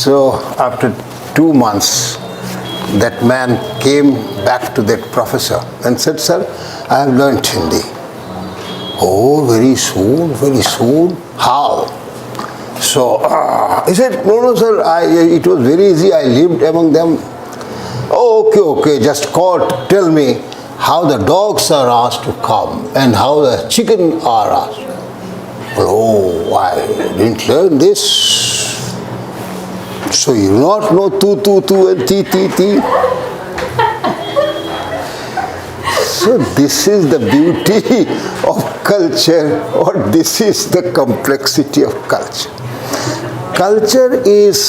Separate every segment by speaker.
Speaker 1: So after 2 months, that man came back to that professor and said, "Sir, I have learnt Hindi." "Oh, very soon, very soon. How?" So he said, "No, no, sir, it was very easy. I lived among them." "Oh, okay, just tell me how the dogs are asked to come and how the chicken are asked." "Oh, I didn't learn this." "So you do not know tu and ti. So this is the beauty of culture, or this is the complexity of culture. Culture is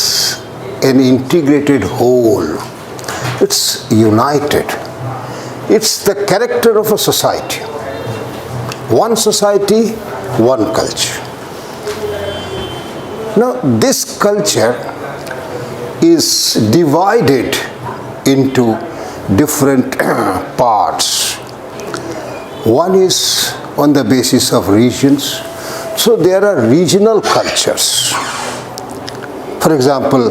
Speaker 1: an integrated whole. It's united. It's the character of a society. One society, one culture. Now this culture is divided into different parts. One is on the basis of regions. So there are regional cultures. For example,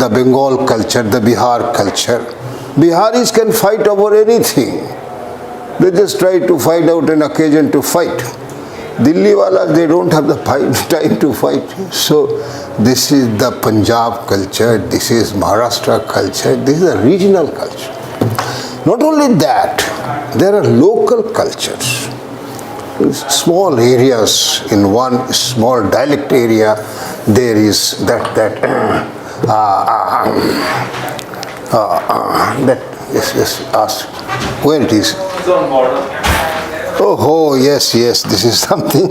Speaker 1: the Bengal culture, the Bihar culture. Biharis can fight over anything. They just try to find out an occasion to fight. Delhi walas, they don't have the time to fight. So this is the Punjab culture, this is Maharashtra culture, this is a regional culture. Not only that, there are local cultures. Small areas, in one small dialect area, there is that ask where it is. Oh, yes, this is something.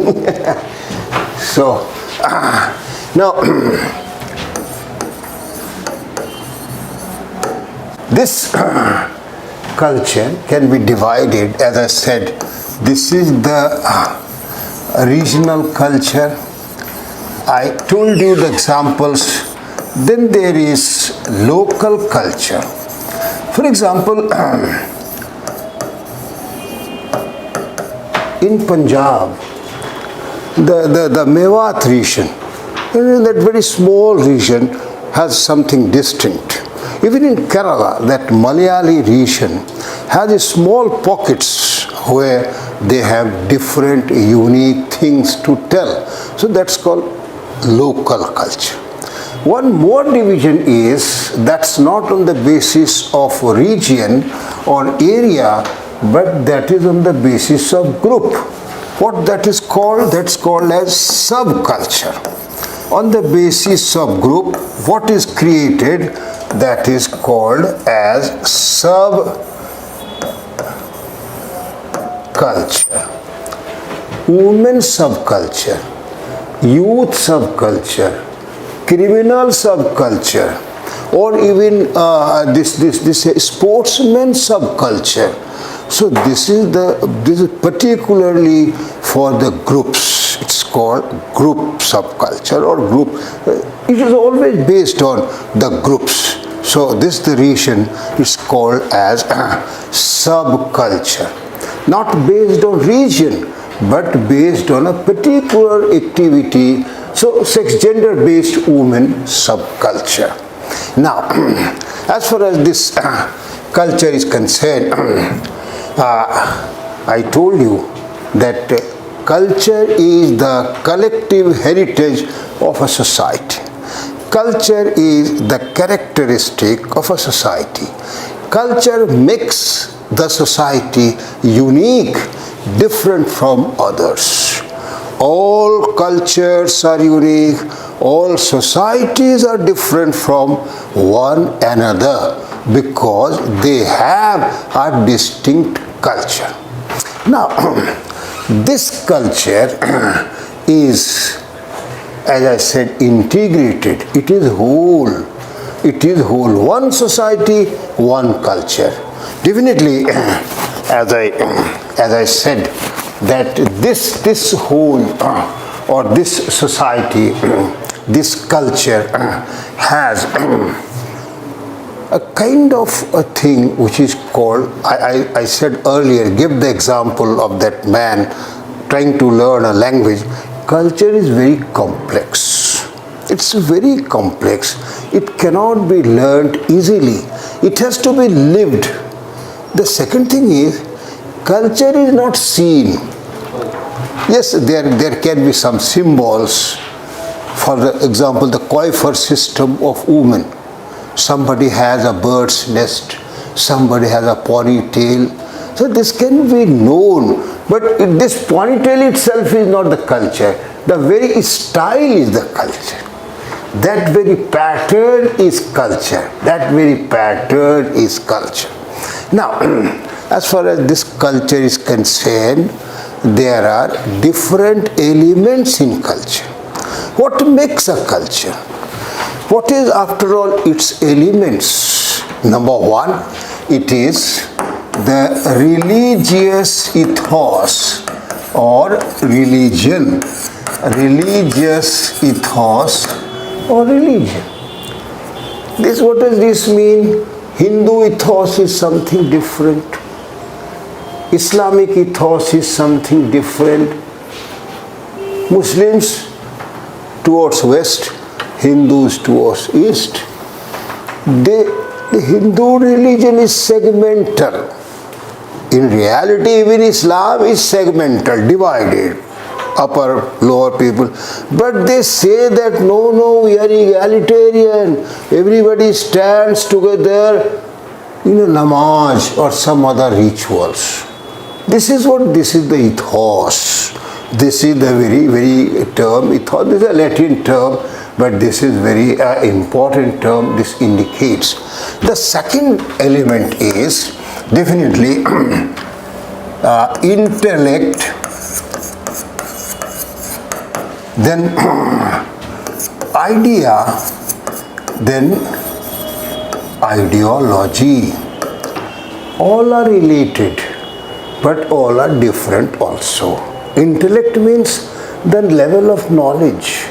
Speaker 1: So, now, this culture can be divided, as I said, this is the regional culture. I told you the examples. Then there is local culture. For example, in Punjab, the Mewat region, that very small region has something distinct. Even in Kerala, that Malayali region has small pockets where they have different unique things to tell. So that's called local culture. One more division is that's not on the basis of region or area, but that is on the basis of group. What that is called? That's called as subculture. On the basis of group, what is created? That is called as subculture. Women subculture, youth subculture, criminal subculture, or even this sportsman subculture. So this is particularly for the groups. It's called group subculture or group. It is always based on the groups. So this the region is called as subculture. Not based on region, but based on a particular activity. So sex gender based women subculture. Now, as far as this culture is concerned, I told you that culture is the collective heritage of a society. Culture is the characteristic of a society. Culture makes the society unique, different from others. All cultures are unique, all societies are different from one another because they have a distinct culture. Now, this culture is, as I said, integrated. It is whole. It is whole. One society, one culture. Definitely, as I said, that this whole or this society, this culture has a kind of a thing which is called, I said earlier, give the example of that man trying to learn a language. Culture is very complex. It's very complex. It cannot be learned easily. It has to be lived. The second thing is, culture is not seen. Yes, there can be some symbols. For example, the coiffure system of women. Somebody has a bird's nest, somebody has a ponytail. So this can be known, but this ponytail itself is not the culture. The very style is the culture. That very pattern is culture. That very pattern is culture. Now, as far as this culture is concerned, there are different elements in culture. What makes a culture? What is, after all, its elements? Number one, it is the religious ethos or religion. Religious ethos or religion. What does this mean? Hindu ethos is something different. Islamic ethos is something different. Muslims towards west, Hindus towards east. The Hindu religion is segmental. In reality, even Islam is segmental, divided, upper, lower people. But they say that no, we are egalitarian. Everybody stands together in a namaz or some other rituals. This is the ethos. This is the very term, ethos. This is a Latin term, but this is very important term. This indicates. The second element is definitely intellect, then idea, then ideology. All are related, but all are different also. Intellect means the level of knowledge.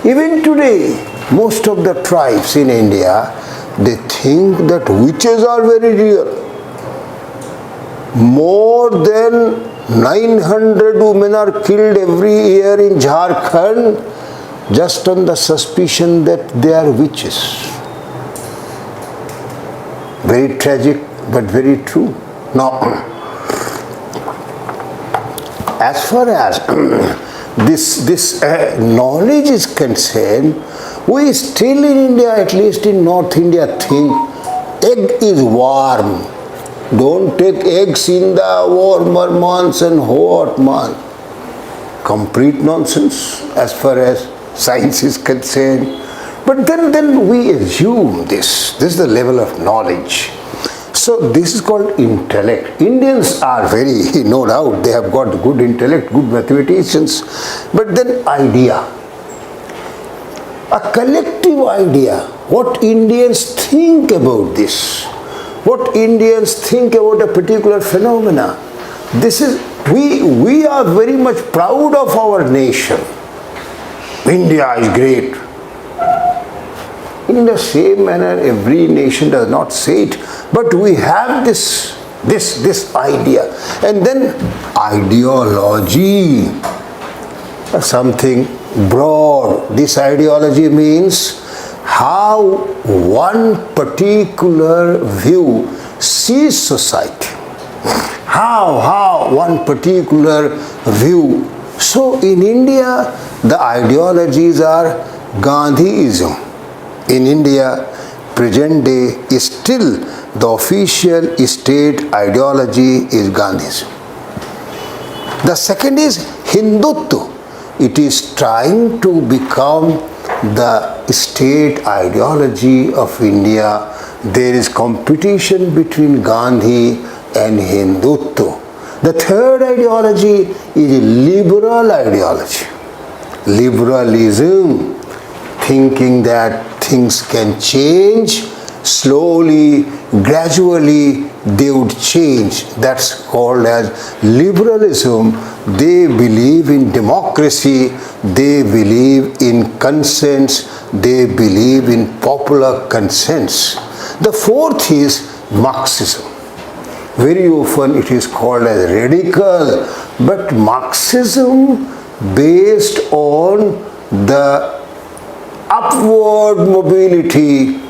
Speaker 1: Even today, most of the tribes in India, they think that witches are very real. More than 900 women are killed every year in Jharkhand just on the suspicion that they are witches. Very tragic, but very true. Now, as far as this knowledge is concerned, we still in India, at least in North India, think egg is warm. Don't take eggs in the warmer months and hot months. Complete nonsense as far as science is concerned. But then we assume this. This is the level of knowledge. So this is called intellect. Indians are very, no doubt, they have got good intellect, good mathematicians. But then idea. A collective idea. What Indians think about this. What Indians think about a particular phenomena. This is, we are very much proud of our nation. India is great. In the same manner, every nation does not say it, but we have this idea. And then ideology, something broad. This ideology means how one particular view sees society. How one particular view. So in India, the ideologies are Gandhiism. In India, present day is still the official state ideology is Gandhism. The second is Hindutva. It is trying to become the state ideology of India. There is competition between Gandhi and Hindutva. The third ideology is liberal ideology. Liberalism, thinking that things can change slowly, gradually they would change. That's called as liberalism. They believe in democracy, they believe in consents, they believe in popular consents. The fourth is Marxism. Very often it is called as radical, but Marxism based on the upward mobility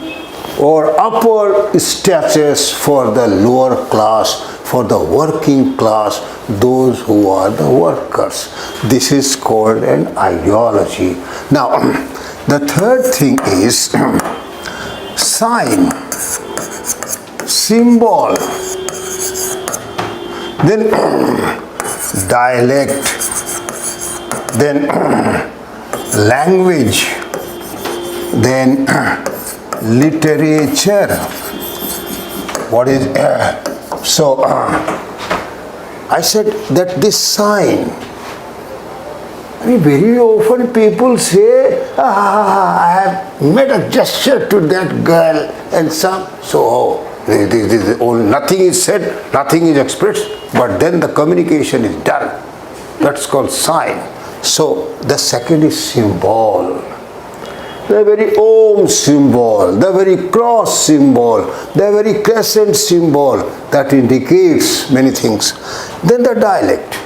Speaker 1: or upper status for the lower class, for the working class, those who are the workers. This is called an ideology. Now, the third thing is sign, symbol, then dialect, then language, then literature. What is so I said that this sign, I mean, very often people say, I have made a gesture to that girl and some, so nothing is said, nothing is expressed, but then the communication is done. That's called sign. So the second is symbol. The very Om symbol, the very cross symbol, the very crescent symbol that indicates many things. Then the dialect.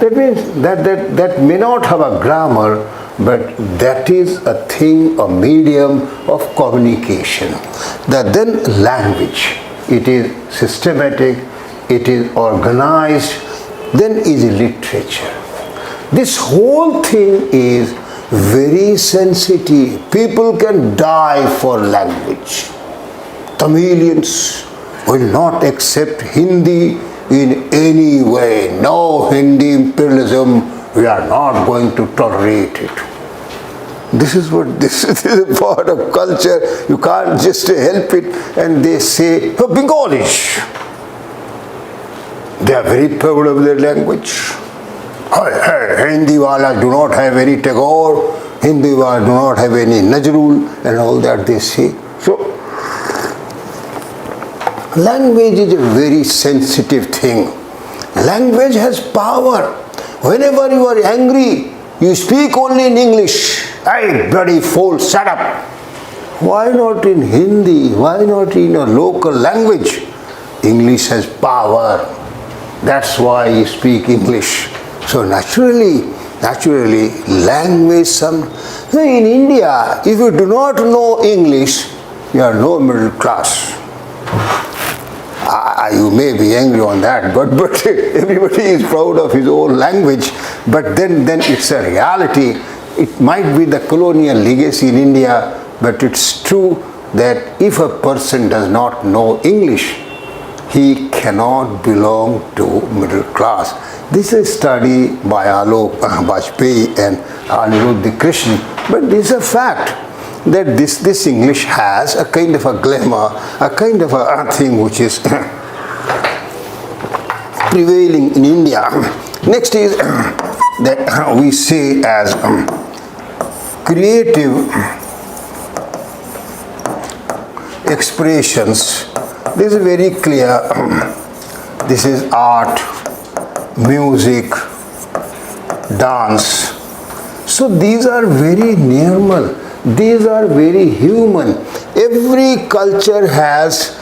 Speaker 1: That means that may not have a grammar, but that is a thing, a medium of communication. Then language. It is systematic, it is organized, then is literature. This whole thing is very sensitive. People can die for language. Tamilians will not accept Hindi in any way. No Hindi imperialism, we are not going to tolerate it. This is a part of culture. You can't just help it. And they say, oh, Bengalish. They are very proud of their language. Hindi wala do not have any Tagore, Hindi wala do not have any Najrul, and all that they say. So, language is a very sensitive thing. Language has power. Whenever you are angry, you speak only in English. Hey, bloody fool, shut up. Why not in Hindi? Why not in a local language? English has power. That's why you speak English. So naturally, language, in India, if you do not know English, you are no middle class. You may be angry on that, but everybody is proud of his own language. But then it's a reality. It might be the colonial legacy in India, but it's true that if a person does not know English, he cannot belong to middle class. This is a study by Alok Bajpayee and Aniruddha Krishnan, but this is a fact that this English has a kind of a glamour, a kind of a thing which is prevailing in India. Next is that we say as creative expressions. This is very clear. This is art, music, dance. So these are very normal. These are very human. Every culture has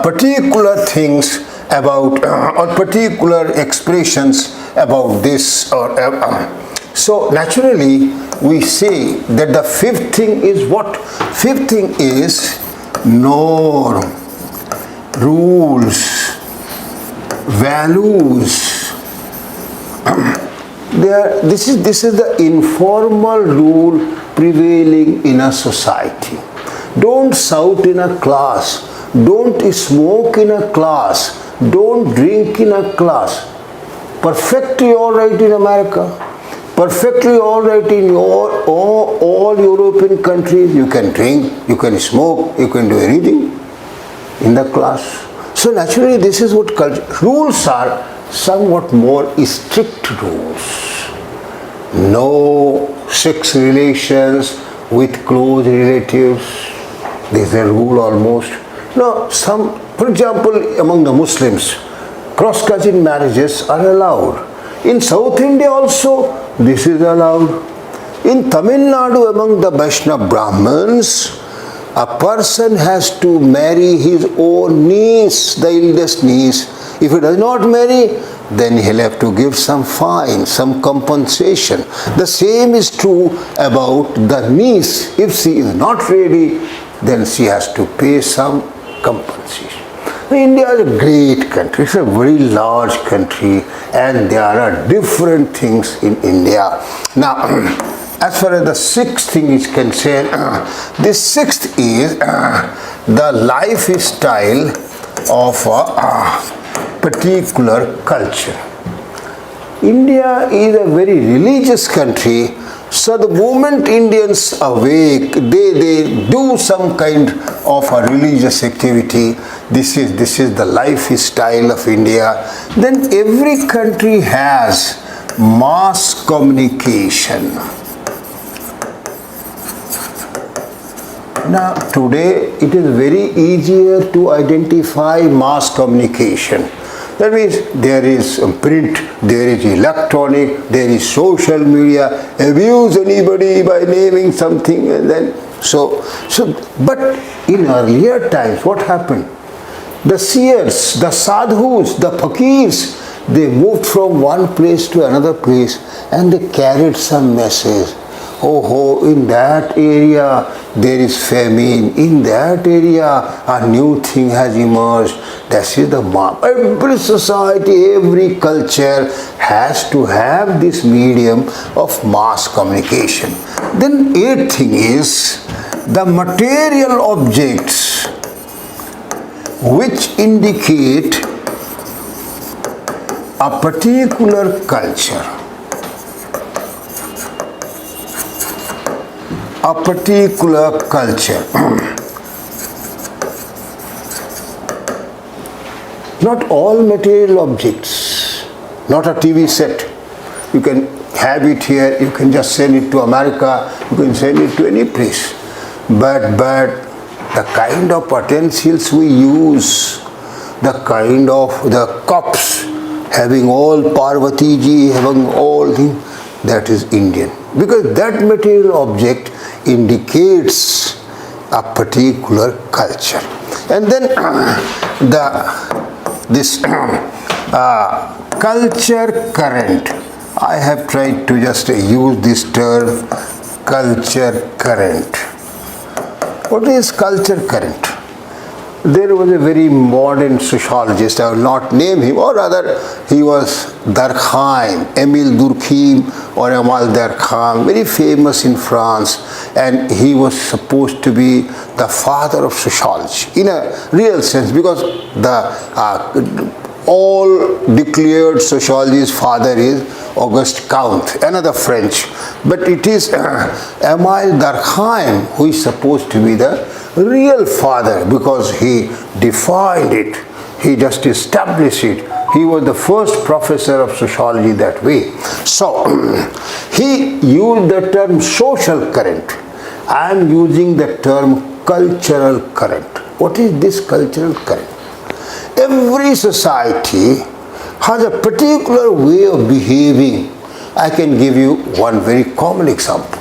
Speaker 1: particular things about or particular expressions about this or so naturally we say that the fifth thing is what? Fifth thing is norm, rules, values. This is the informal rule prevailing in a society. Don't shout in a class. Don't smoke in a class. Don't drink in a class. Perfectly all right in America. Perfectly all right in all European countries. You can drink, you can smoke, you can do anything in the class. So naturally this is what culture. Rules are somewhat more strict rules. No sex relations with close relatives. This is a rule almost. No, for example, among the Muslims, cross-cousin marriages are allowed. In South India also, this is allowed. In Tamil Nadu, among the Vaishnava Brahmins, a person has to marry his own niece, the eldest niece. If he does not marry, then he'll have to give some fine, some compensation. The same is true about the niece. If she is not ready, then she has to pay some compensation. India is a great country, it's a very large country, and there are different things in India. Now, as far as the sixth thing is concerned, the sixth is the lifestyle of a particular culture. India is a very religious country, so the moment Indians awake, they do some kind of a religious activity. This is the lifestyle of India. Then every country has mass communication. Now today it is very easier to identify mass communication. That means there is print, there is electronic, there is social media. Abuse anybody by naming something, and then but in earlier times what happened? The seers, the sadhus, the fakirs, they moved from one place to another place and they carried some message. Oh, in that area there is famine, in that area a new thing has emerged. That is the mark. Every society, every culture has to have this medium of mass communication. Then eighth thing is the material objects which indicate a particular culture. A particular culture. Not all material objects, not a TV set. You can have it here, you can just send it to America, you can send it to any place. But the kind of utensils we use, the kind of the cups, having all Parvati ji, having all things, that is Indian. Because that material object indicates a particular culture. And then this culture current. I have tried to just use this term, culture current. What is culture current? There was a very modern sociologist, I will not name him, or rather he was Durkheim, Émile Durkheim or Émile Durkheim, very famous in France, and he was supposed to be the father of sociology in a real sense, because the all declared sociology's father is Auguste Comte, another French, but it is Émile Durkheim who is supposed to be the real father, because he defined it, he just established it. He was the first professor of sociology that way. So he used the term social current. I am using the term cultural current. What is this cultural current? Every society has a particular way of behaving. I can give you one very common example.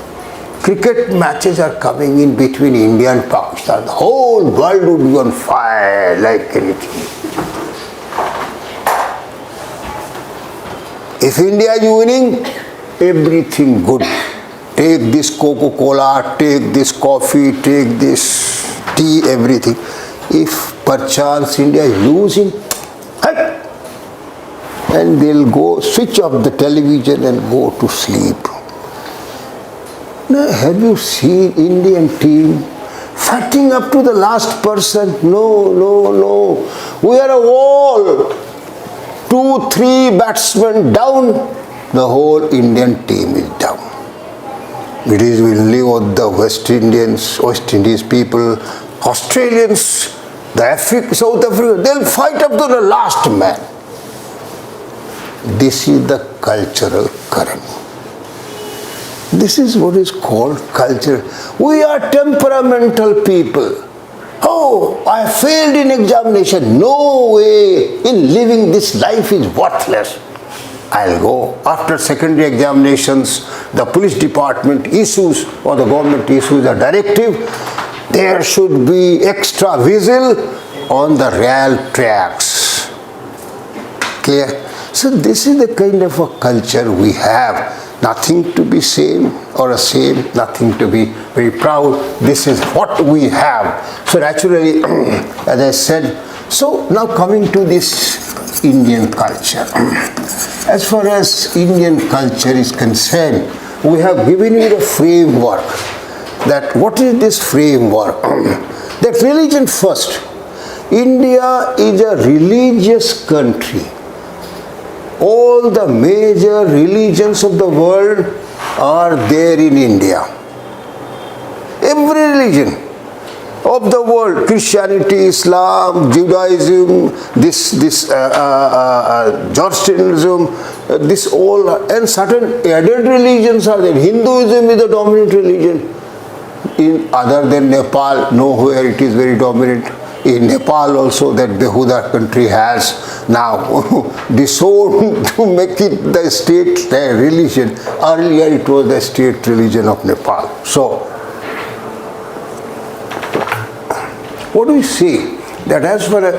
Speaker 1: Cricket matches are coming in between India and Pakistan. The whole world would be on fire like anything. If India is winning, everything good. Take this Coca-Cola, take this coffee, take this tea, everything. If perchance India is losing, and they'll go switch off the television and go to sleep. Now, have you seen Indian team fighting up to the last person? No. We are a wall. 2-3 batsmen down, the whole Indian team is down. It is we live with the West Indies people, Australians, South Africa, they'll fight up to the last man. This is the cultural current. This is what is called culture. We are temperamental people. Oh, I failed in examination. No way. In living this life is worthless. I'll go. After secondary examinations, the police department issues or the government issues a directive. There should be extra whistle on the rail tracks. Clear? So So this is the kind of a culture we have. Nothing to be same or a same, nothing to be very proud. This is what we have. So naturally, as I said, so now coming to this Indian culture. As far as Indian culture is concerned, we have given you a framework. That what is this framework? That religion first. India is a religious country. All the major religions of the world are there in India. Every religion of the world, Christianity, Islam, Judaism, Zoroastrianism, this all, and certain added religions are there. Hinduism is the dominant religion. In other than Nepal, nowhere it is very dominant. In Nepal also, that Behuda country has now disowned to make it the state religion. Earlier it was the state religion of Nepal. So, what do we see? That as far as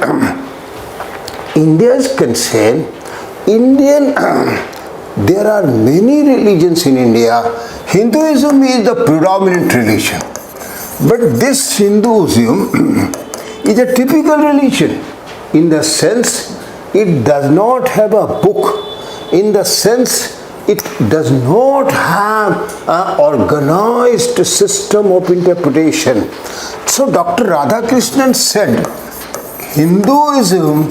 Speaker 1: India is concerned, there are many religions in India. Hinduism is the predominant religion. But this Hinduism is a typical religion in the sense it does not have a book, in the sense it does not have an organized system of interpretation. So Dr. Radhakrishnan said, Hinduism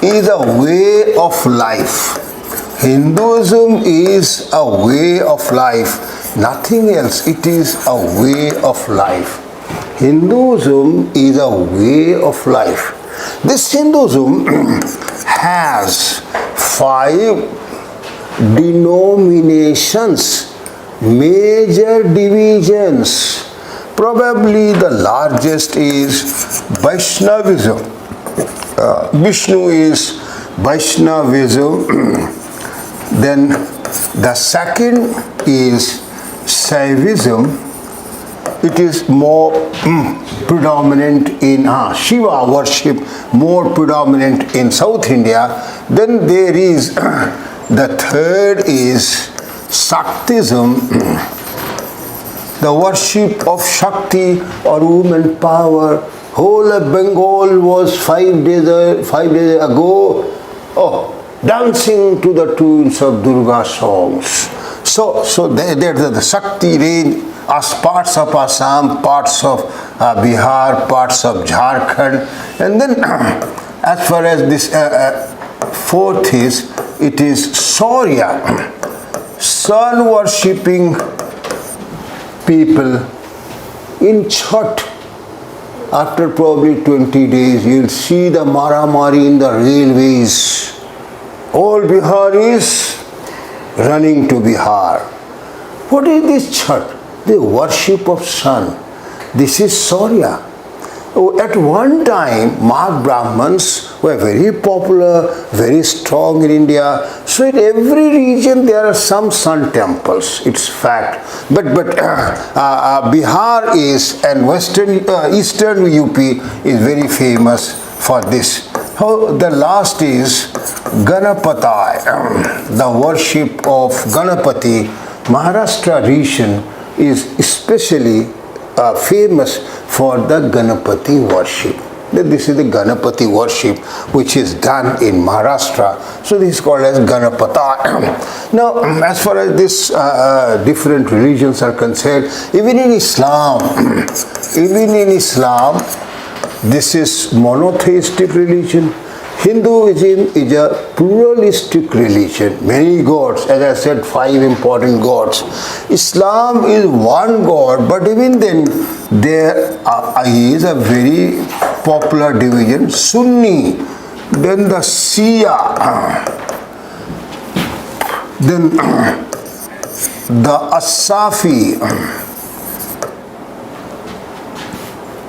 Speaker 1: is a way of life. Hinduism is a way of life, nothing else. It is a way of life. Hinduism is a way of life. This Hinduism has 5 denominations, major divisions. Probably the largest is Vaishnavism. Vishnu is Vaishnavism. Then the second is Shaivism. It is more predominant in Shiva worship, more predominant in South India. Then there is the third is Shaktism, the worship of Shakti or woman power. Whole of Bengal was 5 days ago dancing to the tunes of Durga songs. So there's the Shakti range, as parts of Assam, parts of Bihar, parts of Jharkhand. And then as far as this fourth is, it is Saurya, sun worshipping people. In Chhat, after probably 20 days, you'll see the Maramari in the railways. All Biharis running to Bihar. What is this Chhat? The worship of sun. This is Saurya. At one time, Magh Brahmins were very popular, very strong in India. So in every region there are some sun temples. It's fact. But Bihar is, and eastern UP is very famous for this. The last is Ganapati, the worship of Ganapati. Maharashtra region is especially famous for the Ganapati worship. This is the Ganapati worship which is done in Maharashtra. So this is called as Ganapati. Now, as far as this different religions are concerned, even in Islam, this is monotheistic religion. Hinduism is a pluralistic religion, many gods, as I said, 5 important gods. Islam is one god, but even then there is a very popular division, Sunni, then the Shia, then the Asafi,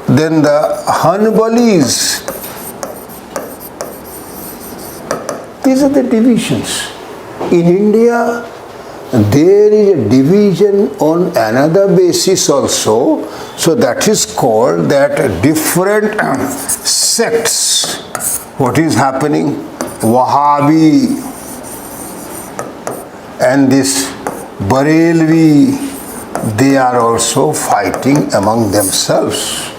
Speaker 1: then the Hanbalis. These are the divisions. In India, there is a division on another basis also. So that is called that different sects. What is happening? Wahhabi, and this Barelvi, they are also fighting among themselves.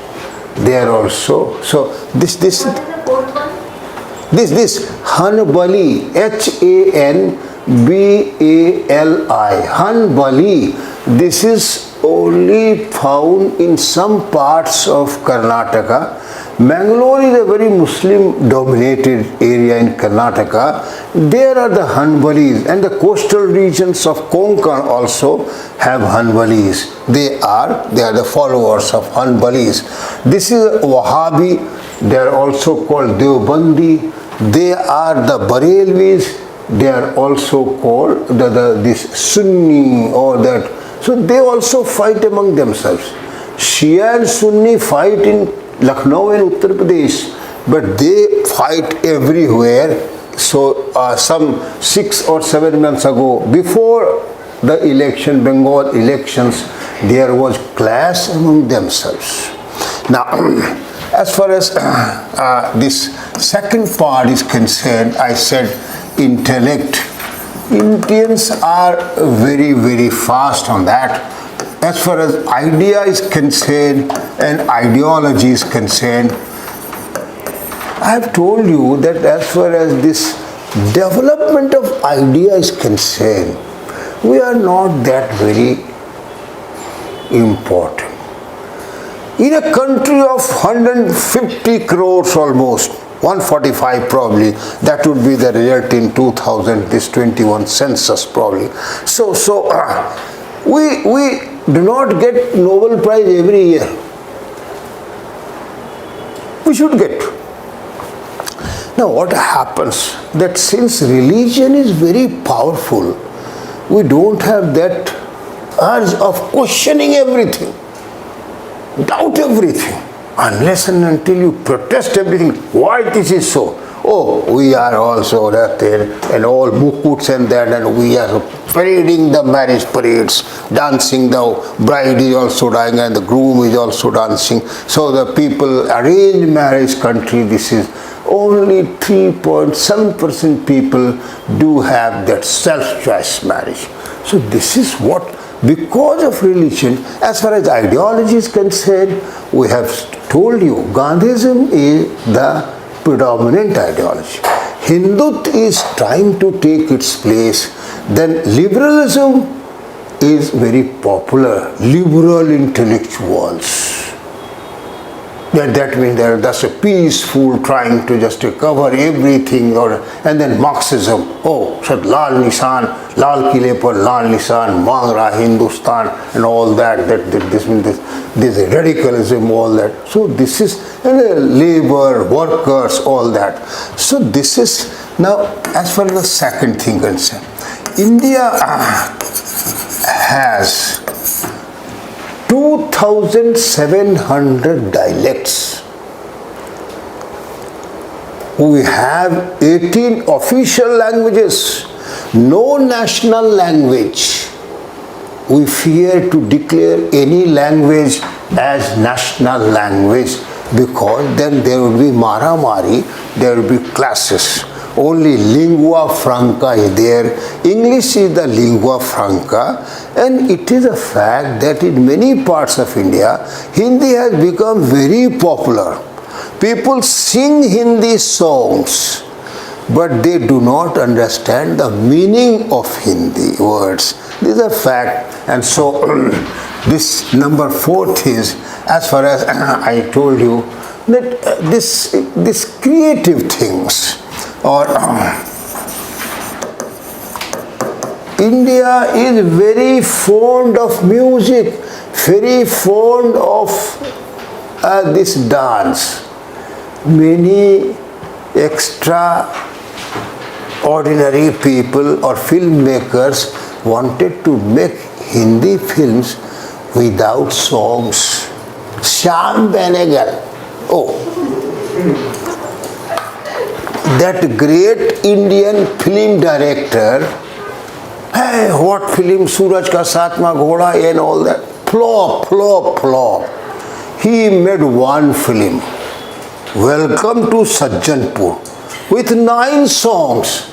Speaker 1: They are also, so this Hanbali, Hanbali, Hanbali, this is only found in some parts of Karnataka. Mangalore is a very Muslim dominated area in Karnataka. There are the Hanbalis, and the coastal regions of Konkan also have Hanbalis. They are the followers of Hanbalis. This is Wahhabi. They are also called Deobandi. They are the Barelvis. They are also called this Sunni or that. So they also fight among themselves. Shia and Sunni fight in Lucknow and Uttar Pradesh, but they fight everywhere. So some 6 or 7 months ago, before the election, Bengal elections, there was clash among themselves. Now, as far as this second part is concerned, I said intellect. Indians are very, very fast on that. As far as idea is concerned and ideology is concerned, I have told you that as far as this development of idea is concerned, we are not that very important. In a country of 150 crores almost, 145 probably, that would be the result in 2021 census probably. So we do not get Nobel Prize every year. We should get. Now what happens, that since religion is very powerful, we don't have that urge of questioning everything, doubt everything, unless and until you protest everything. Why this is so? Oh, we are also that there, and all mukuts and that, and we are parading the marriage parades, dancing. The bride is also dying and the groom is also dancing. So the people, arranged marriage country, this is only 3.7% people do have that self-choice marriage. So this is what, because of religion, as far as ideology is concerned, we have told you, Gandhism is the predominant ideology. Hindutva is trying to take its place. Then liberalism is very popular. Liberal intellectuals. That means that's a peaceful trying to just recover everything. And then Marxism. Oh, so Lal Nishan, Lal Kile par Lal Nishan, Mang Raha Hindustan, and all that. This radicalism, all that. So this is labor, workers, all that. So this is now as far as the second thing concerned. India has 2,700 dialects. We have 18 official languages, no national language. We fear to declare any language as national language, because then there will be maramari, there will be classes. Only lingua franca is there. English is the lingua franca, and it is a fact that in many parts of India, Hindi has become very popular. People sing Hindi songs, but they do not understand the meaning of Hindi words. This is a fact. And so this number 4th is, as far as I told you, that this creative things, or India is very fond of music, very fond of this dance. Many extraordinary people or filmmakers wanted to make Hindi films without songs. Shyam Benegal, that great Indian film director, hey, what film, Suraj Ka Satma Ghoda and all that, flop. He made one film, Welcome to Sajjanpur, with 9 songs,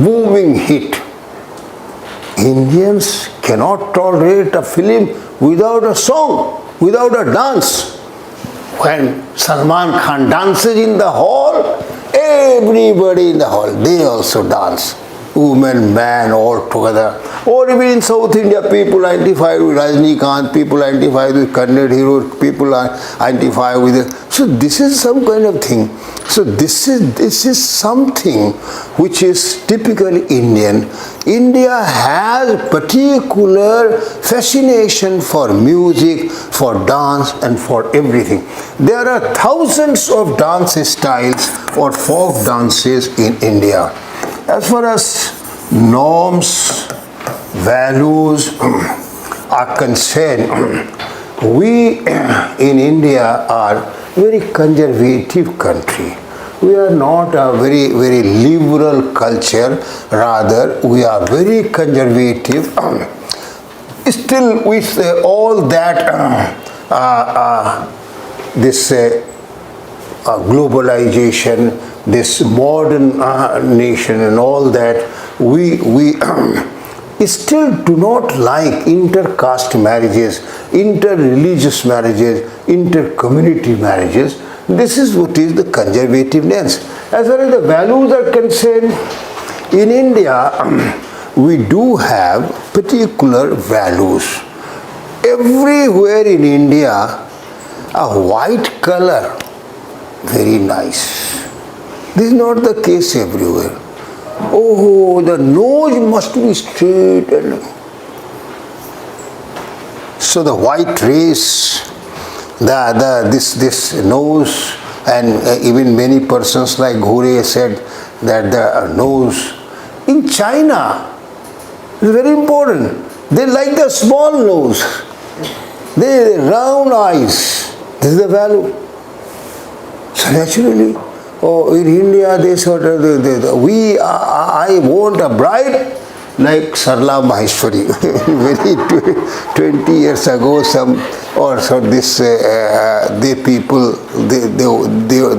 Speaker 1: booming hit. Indians cannot tolerate a film without a song, without a dance. When Salman Khan dances in the hall, everybody in the hall, they also dance. Women, man, all together. Or even in South India, people identify with Rajinikanth, people identify with Kannada heroes, people identify with it. So this is some kind of thing. So this is something which is typically Indian. India has particular fascination for music, for dance, and for everything. There are thousands of dance styles or folk dances in India. As far as norms, values are concerned, we in India are very conservative country. We are not a very liberal culture, rather we are very conservative. Still with all that this globalization, this modern nation and all that, we still do not like inter-caste marriages, inter-religious marriages, inter-community marriages. This is what is the conservativeness. As far as the values are concerned, in India, we do have particular values. Everywhere in India, a white color, very nice. This is not the case everywhere. Oh, the nose must be straight. So the white race, this nose, and even many persons like Ghure said that the nose in China is very important. They like the small nose, they round eyes. This is the value. So naturally, in India, they sort of, I want a bride like Sarla Maheshwari. Very 20 years ago,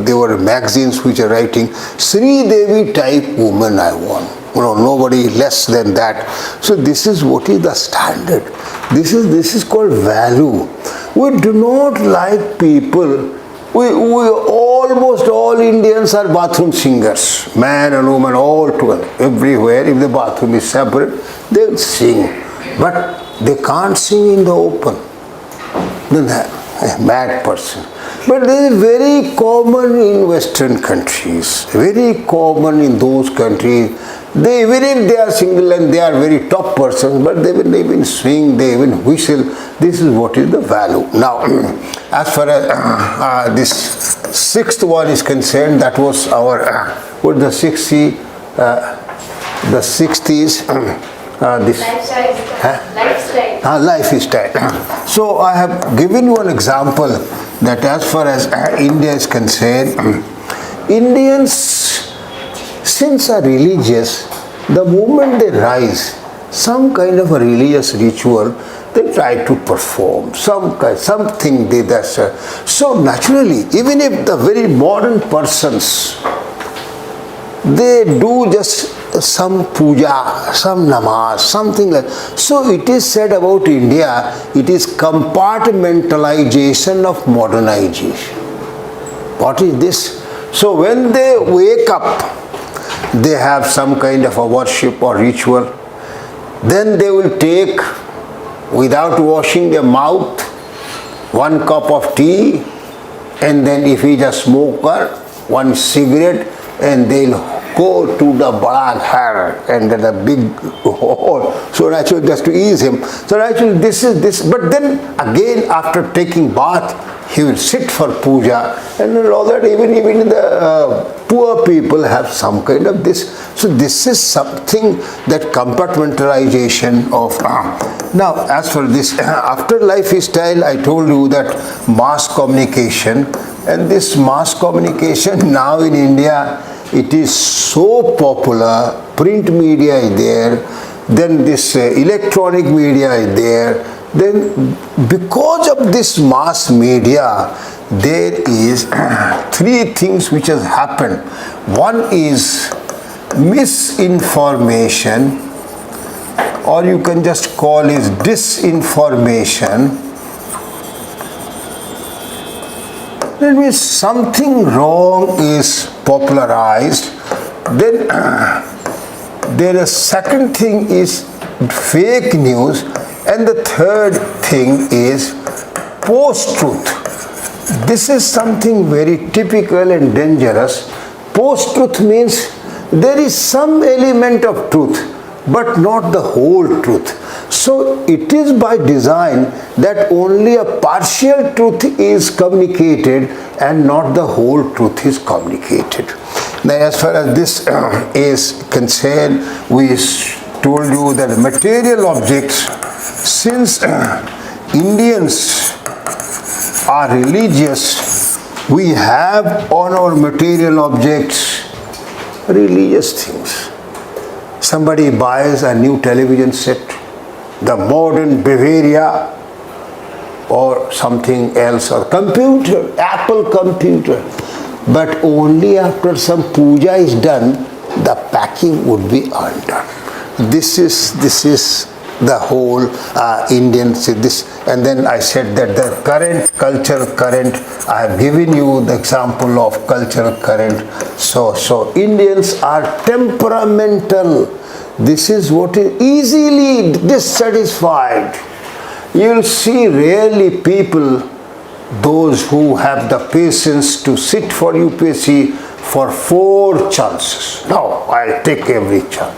Speaker 1: they were magazines which are writing Sri Devi type woman I want. Nobody less than that. So this is what is the standard. This is called value. We do not like people. We almost all Indians are bathroom singers, man and woman all together, everywhere. If the bathroom is separate, they will sing, but they can't sing in the open. Then a mad person. But this is very common in Western countries, very common in those countries. Even if they are single and they are very top persons, but they even swing, they even whistle. This is what is the value. Now, as far as this sixth one is concerned, that was our, what the sixth is, this lifestyle. So I have given you an example that as far as India is concerned, Indians, since are religious, the moment they rise, some kind of a religious ritual, they try to perform something. So naturally, even if the very modern persons, they do just some puja, some namaz, something like. So it is said about India, it is compartmentalization of modernization. What is this? So when they wake up, they have some kind of a worship or ritual. Then they will take, without washing their mouth, 1 cup of tea, and then if he is a smoker, 1 cigarette, and they'll go to the bada ghar and then a big hole. So naturally, just to ease him. So naturally, this is this. But then again, after taking bath, he will sit for puja, and all that. Even the poor people have some kind of this. So this is something that compartmentalization of. Now, as for this after lifestyle, I told you that mass communication, and this mass communication now in India, it is so popular. Print media is there, then this electronic media is there. Then because of this mass media, there is 3 things which has happened. One is misinformation or you can just call is disinformation. That means something wrong is popularized. Then there is second thing is fake news, and the third thing is post-truth. This is something very typical and dangerous. Post-truth means there is some element of truth, but not the whole truth. So it is by design that only a partial truth is communicated and not the whole truth is communicated. Now, as far as this is concerned, we told you that material objects, since Indians are religious, we have on our material objects religious things. Somebody buys a new television set, the modern Bavaria or something else, or computer, Apple computer, but only after some puja is done, the packing would be undone. This is the whole Indian this. And then I said that the current cultural current, I have given you the example of cultural current. So Indians are temperamental. This is what is easily dissatisfied. You'll see rarely people, those who have the patience to sit for UPSC for 4 chances. No, I'll take every chance.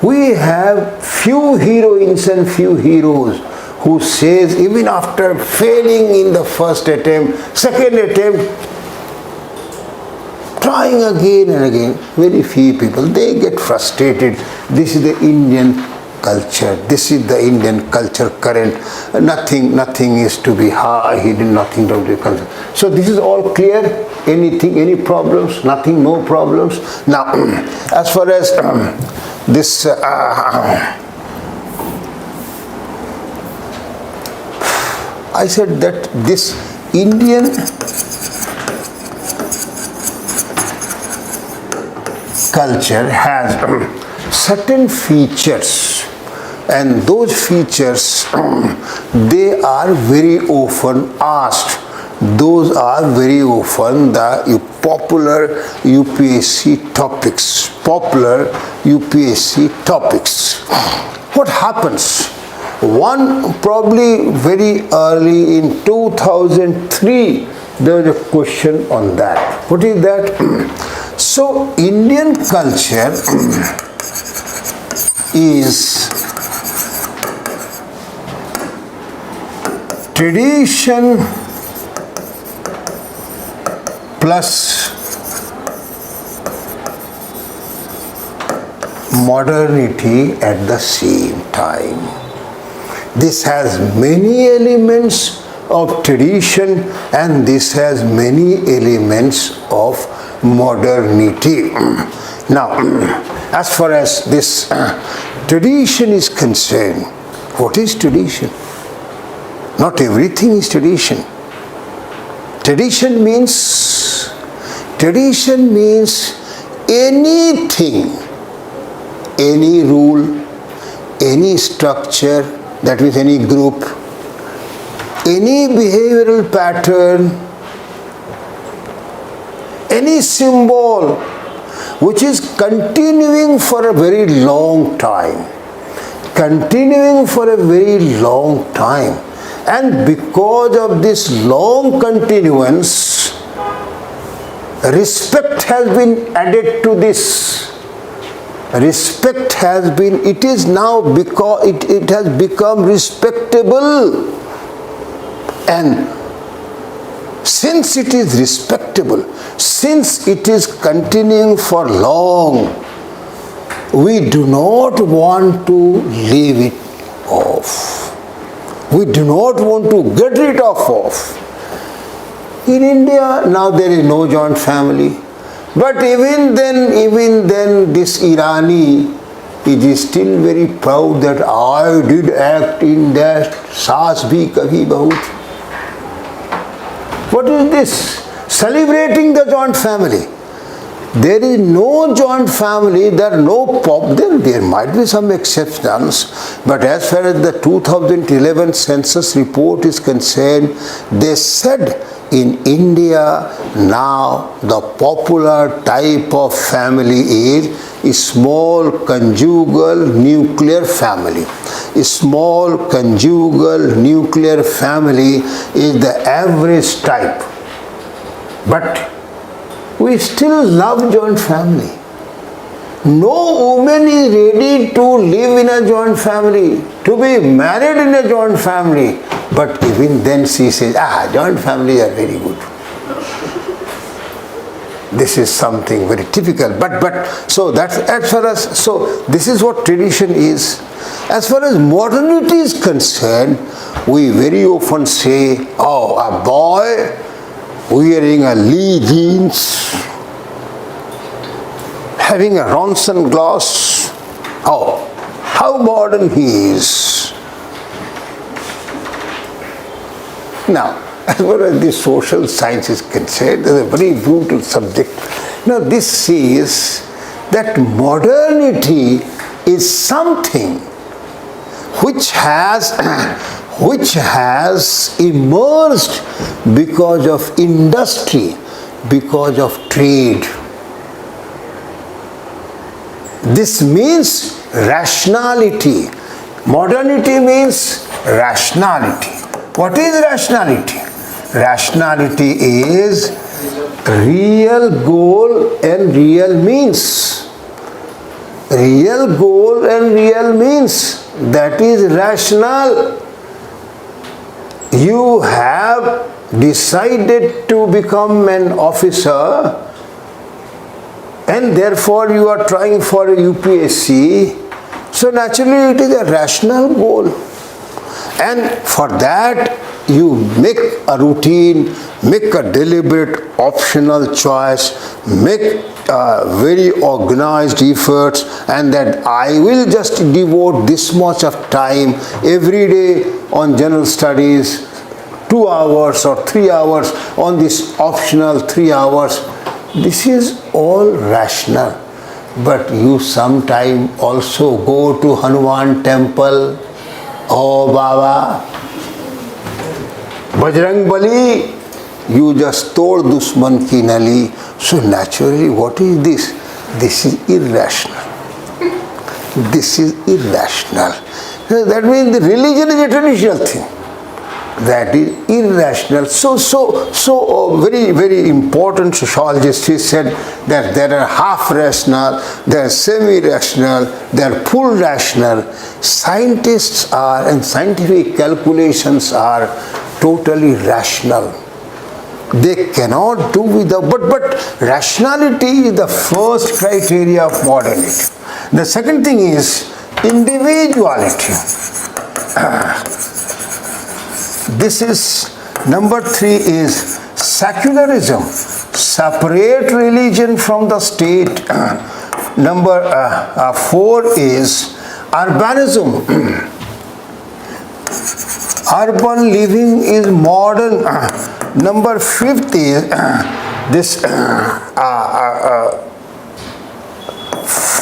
Speaker 1: We have few heroines and few heroes who says even after failing in the first attempt, second attempt, trying again and again, very few people, they get frustrated. This is the Indian culture. This is the Indian culture current. Nothing is to be hidden, nothing to be concerned. So this is all clear. Anything, any problems? Nothing, no problems. Now, as far as this I said that this Indian culture has certain features, and those features they are very often asked. Those are very often the popular UPSC topics. What happens? One, probably very early in 2003, there was a question on that. What is that? So Indian culture is tradition plus modernity at the same time. This has many elements of tradition and this has many elements of modernity. Now, as far as this tradition is concerned, what is tradition? Not everything is tradition. Tradition means anything, any rule, any structure, that means any group, any behavioral pattern, any symbol which is continuing for a very long time. And because of this long continuance, respect has been added to this. Respect has been, it is now because it has become respectable. And since it is respectable, since it is continuing for long, we do not want to leave it off. We do not want to get rid of. In India, now there is no joint family. But even then, this Irani, it is still very proud that I did act in that Saas Bhi Kabhi Bahut. What is this? Celebrating the joint family. there is no joint family, there might be some exceptions, but as far as the 2011 census report is concerned, they said in India now the popular type of family is a small conjugal nuclear family. A small conjugal nuclear family is the average type. But we still love joint family. No woman is ready to live in a joint family, to be married in a joint family. But even then she says, joint families are very good. This is something very typical. So that's as far as, so this is what tradition is. As far as modernity is concerned, we very often say, a boy wearing a Lee jeans, having a Ronson glass, how modern he is. Now, as far as the social science is concerned, it is a very brutal subject. Now, this says that modernity is something which has emerged because of industry, because of trade. This means rationality. Modernity means rationality. What is rationality? Rationality is real goal and real means. Real goal and real means. That is rational. You have decided to become an officer and therefore you are trying for a UPSC. So naturally it is a rational goal. And for that you make a routine, make a deliberate optional choice, make very organized efforts, and that I will just devote this much of time every day on general studies, 2 hours or 3 hours on this optional 3 hours. This is all rational. But you sometime also go to Hanuman temple, Baba, Bajrang Bali, you just told Dushman ki nali. So naturally, what is this? This is irrational. This is irrational. That means the religion is a traditional thing. That is irrational. So very, very important sociologists he said that there are half rational, there are semi-rational, there are full rational. Scientists are, and scientific calculations are totally rational. They cannot do without, but rationality is the first criteria of modernity. The second thing is individuality. This is, number 3 is secularism, separate religion from the state. Number 4 is urbanism. Urban living is modern. Number 5 is this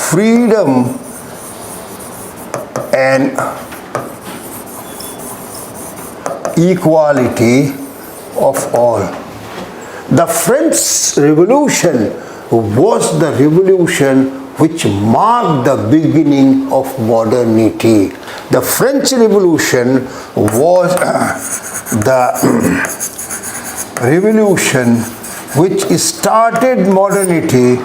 Speaker 1: freedom and equality of all. The French Revolution was the revolution which marked the beginning of modernity. The French Revolution was the revolution which started modernity.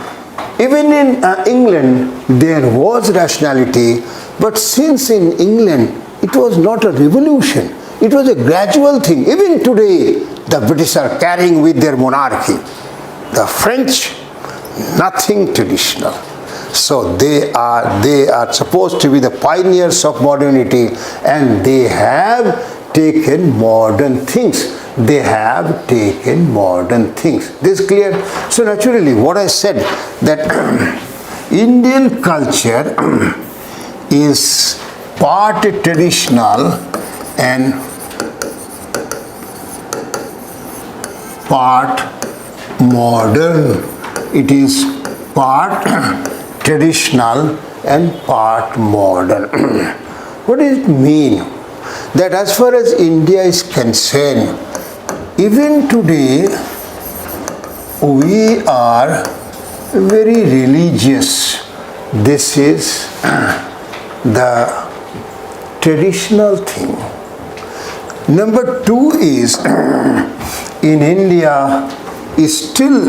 Speaker 1: Even in England there was rationality, but since in England it was not a revolution, it was a gradual thing. Even today the British are carrying with their monarchy. The French, nothing traditional. So they are supposed to be the pioneers of modernity, and they have taken modern things. They have taken modern things. This is clear? So naturally what I said, that Indian culture is part traditional and part modern. It is part traditional and part modern. What does it mean? That as far as India is concerned, even today we are very religious. This is the traditional thing. Number two is in India still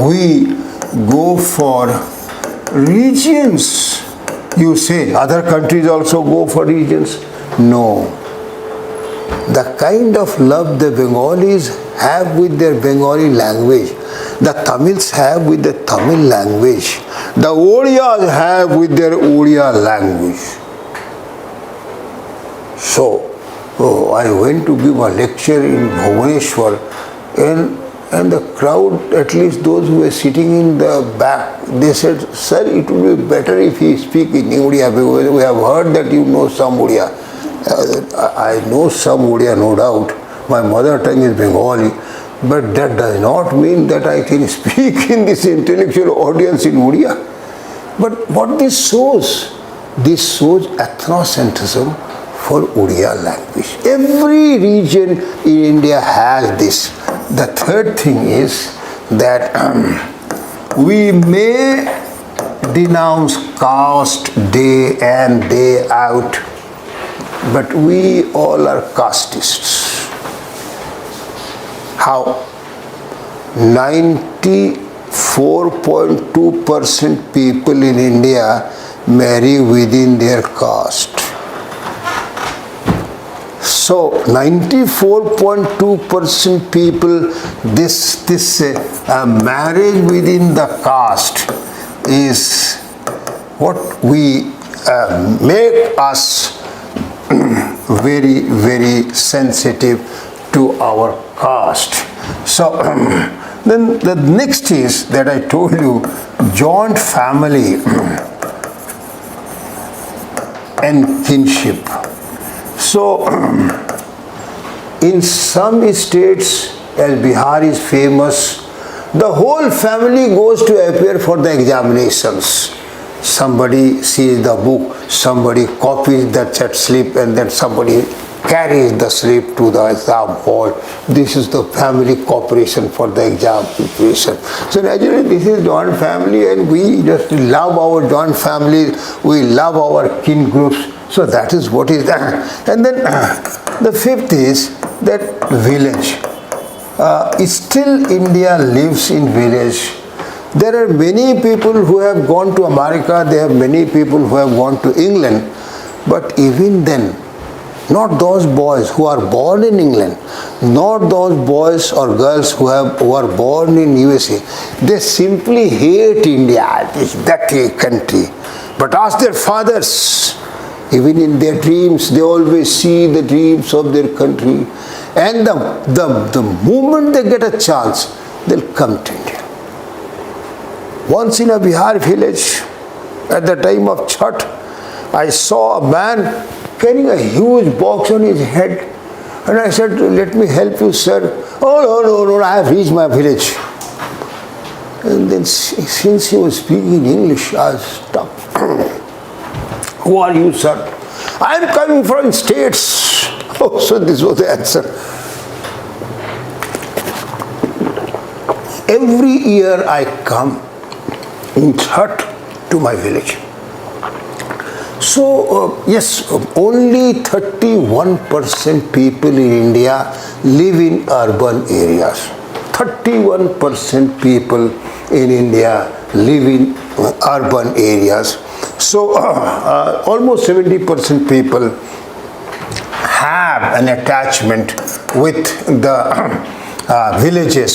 Speaker 1: we go for regions. You say other countries also go for regions. No. The kind of love the Bengalis have with their Bengali language, the Tamils have with the Tamil language, the Odiyas have with their Odia language. So, I went to give a lecture in Bhubaneswar, and the crowd, at least those who were sitting in the back, they said, "Sir, it would be better if you speak in Odia, because we have heard that you know some Odia." I know some Odia, no doubt. My mother tongue is Bengali, but that does not mean that I can speak in this intellectual audience in Odia. But what this shows ethnocentrism for Odia language. Every region in India has this. The third thing is that we may denounce caste day and day out, but we all are castists. How? 94.2% people in India marry within their caste. So 94.2% people, this marriage within the caste is what we make us very, very sensitive to our caste. So then the next is that I told you, joint family and kinship. So in some states, as Bihar is famous, the whole family goes to appear for the examinations. Somebody sees the book, somebody copies that slip, and then somebody carries the slip to the exam hall. This is the family cooperation for the exam preparation. So naturally this is joint family, and we just love our joint families, we love our kin groups. So that is what is that. And then the fifth is that village. Still India lives in village. There are many people who have gone to America, there are many people who have gone to England, but even then, not those boys who are born in England, not those boys or girls who are born in USA, they simply hate India, this dirty country. But ask their fathers, even in their dreams, they always see the dreams of their country. And the moment they get a chance, they'll come to India. Once in a Bihar village, at the time of Chhath, I saw a man carrying a huge box on his head. And I said, "Let me help you, sir." "Oh, no, I have reached my village." And then since he was speaking English, I stopped. "Who are you, sir?" "I am coming from states." Oh, so this was the answer. Every year I come in Chhath to my village. So, yes, only 31% people in India live in urban areas. 31% people in India live in urban areas. So, almost 70% people have an attachment with the villages.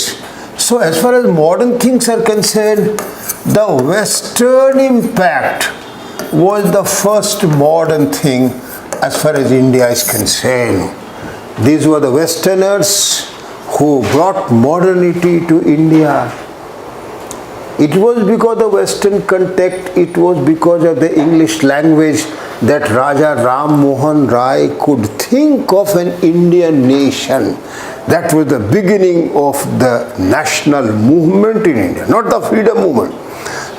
Speaker 1: So, as far as modern things are concerned, the Western impact was the first modern thing as far as India is concerned. These were the Westerners who brought modernity to India. It was because of the Western contact, it was because of the English language that Raja Ram Mohan Rai could think of an Indian nation. That was the beginning of the national movement in India, not the freedom movement.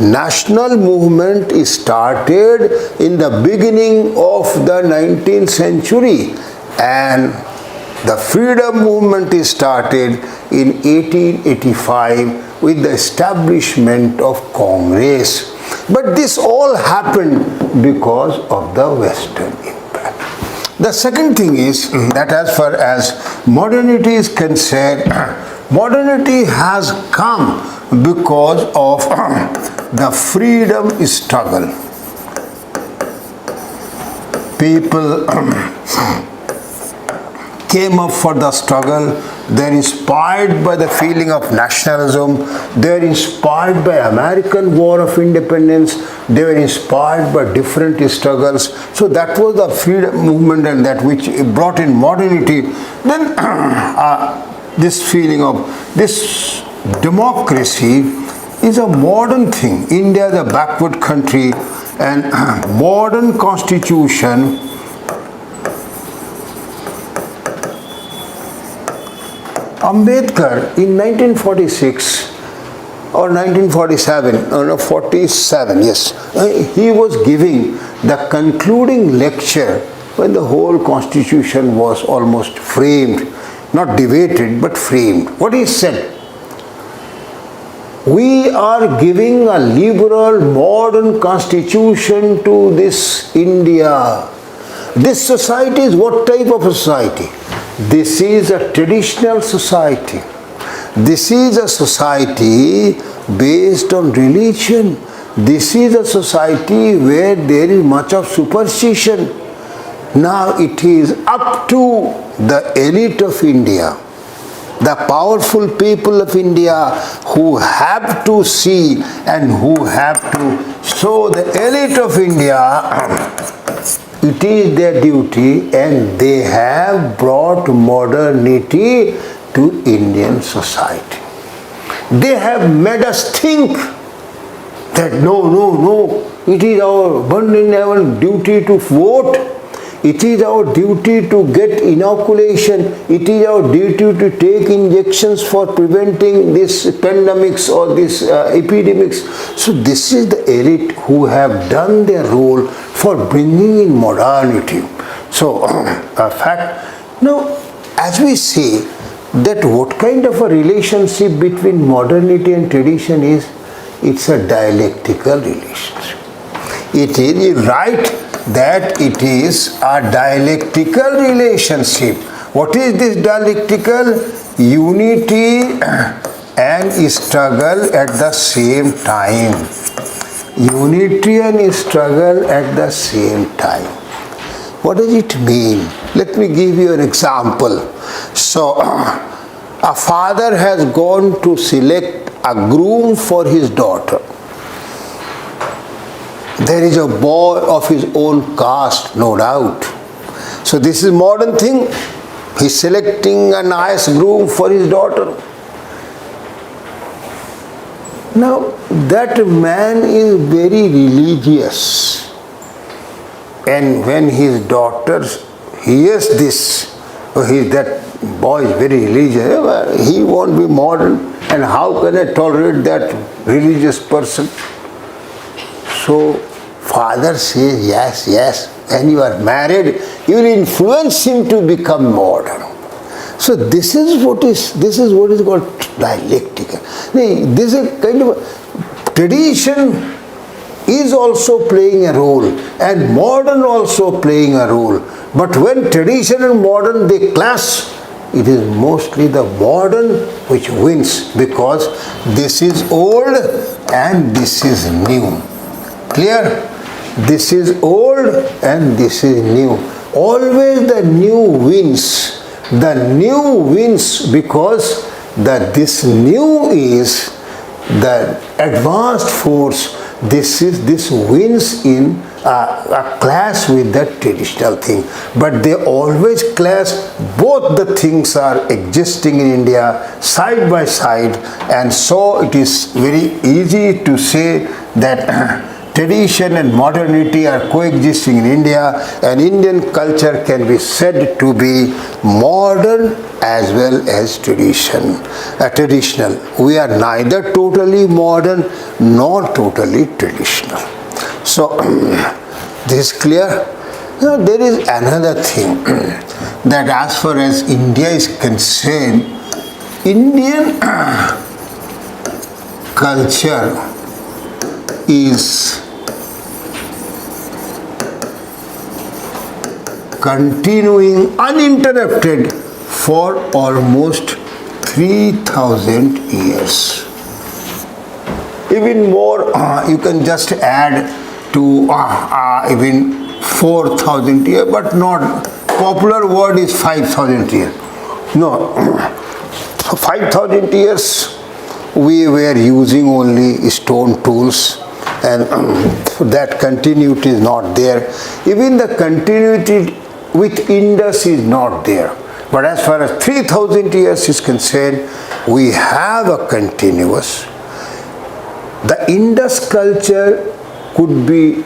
Speaker 1: national movement started in the beginning of the 19th century and the freedom movement started in 1885 with the establishment of Congress. But this all happened because of the Western impact. The second thing is that as far as modernity is concerned, modernity has come because of the freedom struggle. People came up for the struggle. They're inspired by the feeling of nationalism. They're inspired by American War of Independence. They were inspired by different struggles. So that was the freedom movement, and that which brought in modernity. Then this feeling of this democracy is a modern thing. India is a backward country, and modern constitution Ambedkar in 1946 or 1947, or no, 47, yes, he was giving the concluding lecture when the whole constitution was almost framed, not debated but framed. What he said: we are giving a liberal modern constitution to this India. This society is what type of a society? This is a traditional society. This is a society based on religion. This is a society where there is much of superstition. Now it is up to the elite of India, the powerful people of India, who have to see and who have to show the elite of India. It is their duty, and they have brought modernity to Indian society. They have made us think that no, it is our burden duty to vote. It is our duty to get inoculation. It is our duty to take injections for preventing these pandemics or these epidemics. So this is the elite who have done their role for bringing in modernity. So a fact. Now, as we say that what kind of a relationship between modernity and tradition is, it's a dialectical relationship. It is right that it is a dialectical relationship. What is this dialectical? Unity and struggle at the same time. Unity and struggle at the same time. What does it mean? Let me give you an example. So, a father has gone to select a groom for his daughter. There is a boy of his own caste, no doubt. So this is modern thing. He's selecting a nice groom for his daughter. Now that man is very religious, and when his daughter hears this, that boy is very religious, he won't be modern, and how can I tolerate that religious person? So father says, yes, when you are married, you will influence him to become modern. So this is what is called dialectical. This is kind of tradition is also playing a role, and modern also playing a role. But when tradition and modern they clash, it is mostly the modern which wins, because this is old and this is new. Clear? This is old and this is new. Always the new wins. The new wins because this new is the advanced force. This wins in a clash with that traditional thing. But they always clash. Both the things are existing in India side by side, and so it is very easy to say that tradition and modernity are coexisting in India, and Indian culture can be said to be modern as well as traditional. We are neither totally modern nor totally traditional. So, this is clear. Now, there is another thing that as far as India is concerned, Indian culture is continuing uninterrupted for almost 3,000 years. Even more, you can just add to even 4,000 years, but not popular word is 5,000 years. No, 5,000 years we were using only stone tools, and that continuity is not there. Even the continuity with Indus is not there. But as far as 3,000 years is concerned, we have a continuous. The Indus culture could be,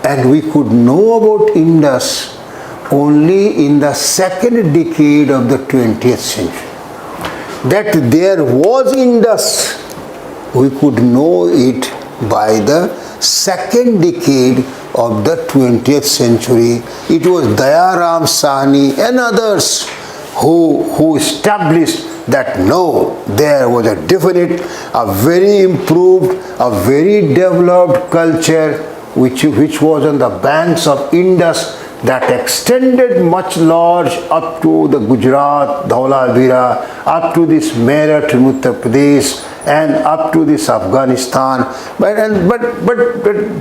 Speaker 1: and we could know about Indus only in the second decade of the 20th century. That there was Indus, we could know it by the second decade of the 20th century. It was Dayaram Sahni and others who established that no, there was a definite, a very improved, a very developed culture which was on the banks of Indus, that extended much large up to the Gujarat, Dhaulavira, up to this Meerut in Uttar Pradesh, and up to this Afghanistan. But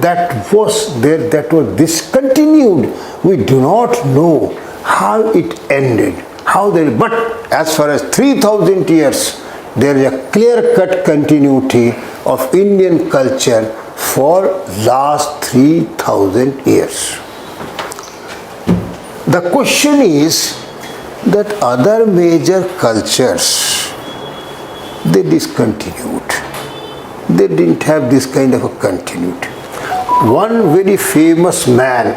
Speaker 1: that was there, that was discontinued. We do not know how it ended. But as far as 3,000 years, there is a clear-cut continuity of Indian culture for last 3,000 years. The question is that other major cultures, they discontinued. They didn't have this kind of a continuity. One very famous man,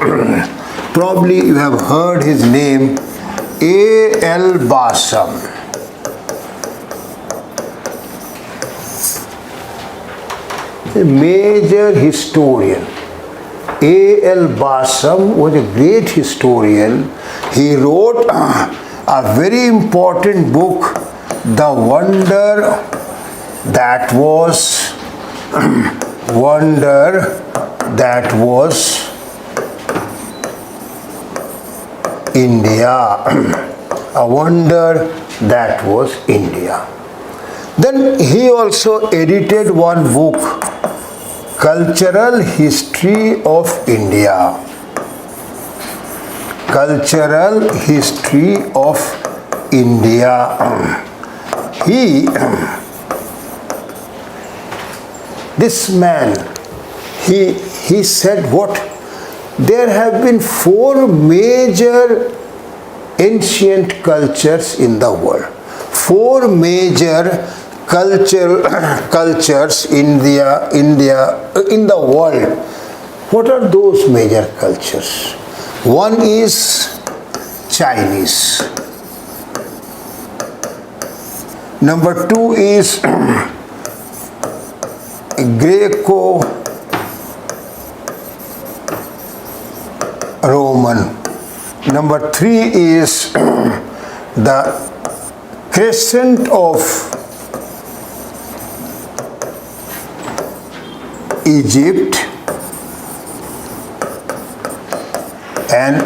Speaker 1: probably you have heard his name, A.L. Basam. A major historian. A.L. Basam was a great historian. He wrote a very important book, The Wonder That Was India. A Wonder That Was India. Then he also edited one book, Cultural History of India. Cultural History of India. This man, he said what? There have been 4 major ancient cultures in the world. 4 major cultures in the world. What are those major cultures? One is Chinese. Number 2 is Greco-Roman. Number 3 is the crescent of Egypt and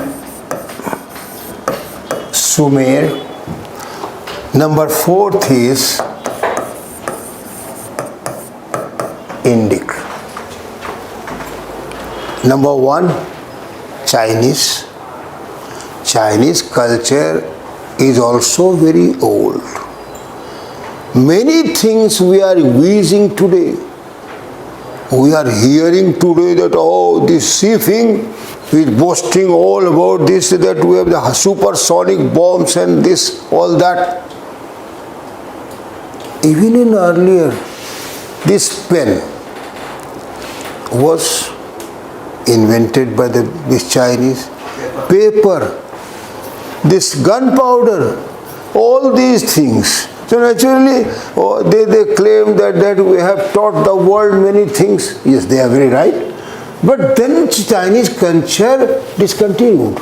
Speaker 1: Sumer. Number 4th is Indic. Number 1, Chinese. Chinese culture is also very old. Many things we are using today. We are hearing today that, oh, this sea thing is boasting all about this, that we have the supersonic bombs and this, all that. Even in earlier, this pen was invented by this Chinese. Paper, this gunpowder, all these things. So naturally, they claim that we have taught the world many things. Yes, they are very right. But then Chinese culture discontinued.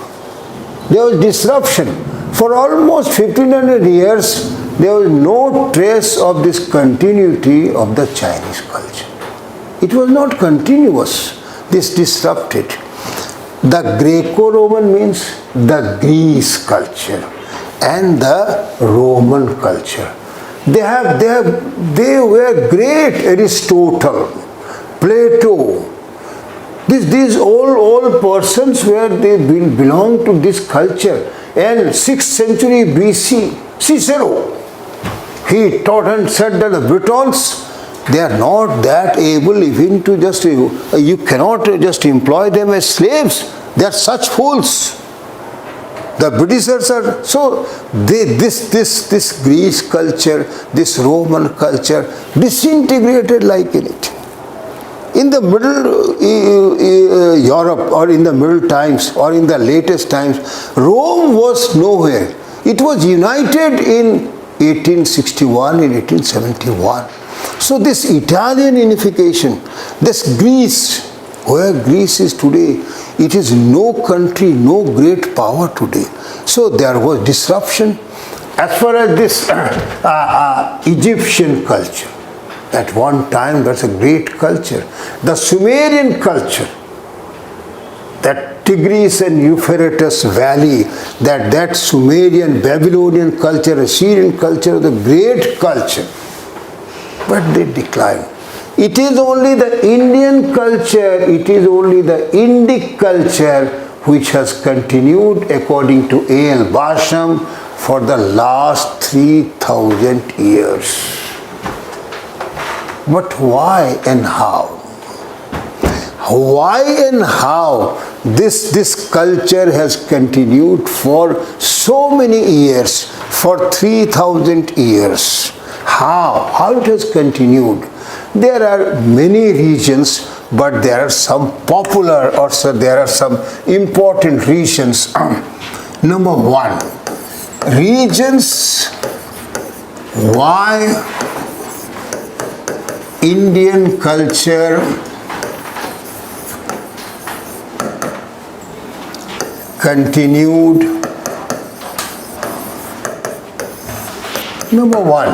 Speaker 1: There was disruption. For almost 1500 years, there was no trace of this continuity of the Chinese culture. It was not continuous. This disrupted. The Greco-Roman means the Greece culture and the Roman culture. They were great. Aristotle, Plato. These all persons they belong to this culture. And 6th century BC, Cicero, he taught and said that the Britons, they are not that able even to just, you cannot just employ them as slaves. They are such fools. The Britishers are, so this Greece culture, this Roman culture disintegrated like anything. In the middle Europe or in the middle times or in the latest times, Rome was nowhere. It was united in 1861, in 1871. So this Italian unification, this Greece, where Greece is today, it is no country, no great power today. So there was disruption. As far as this Egyptian culture, at one time that's a great culture. The Sumerian culture, that Tigris and Euphrates valley, that Sumerian, Babylonian culture, Assyrian culture, the great culture. But they declined. It is only the Indian culture, it is only the Indic culture which has continued according to A.L. Basham for the last 3000 years. But why and how? Why and how this culture has continued for so many years, for 3000 years? How it has continued? There are many regions, but there are some popular or there are some important regions. Number one, regions why Indian culture continued. Number one,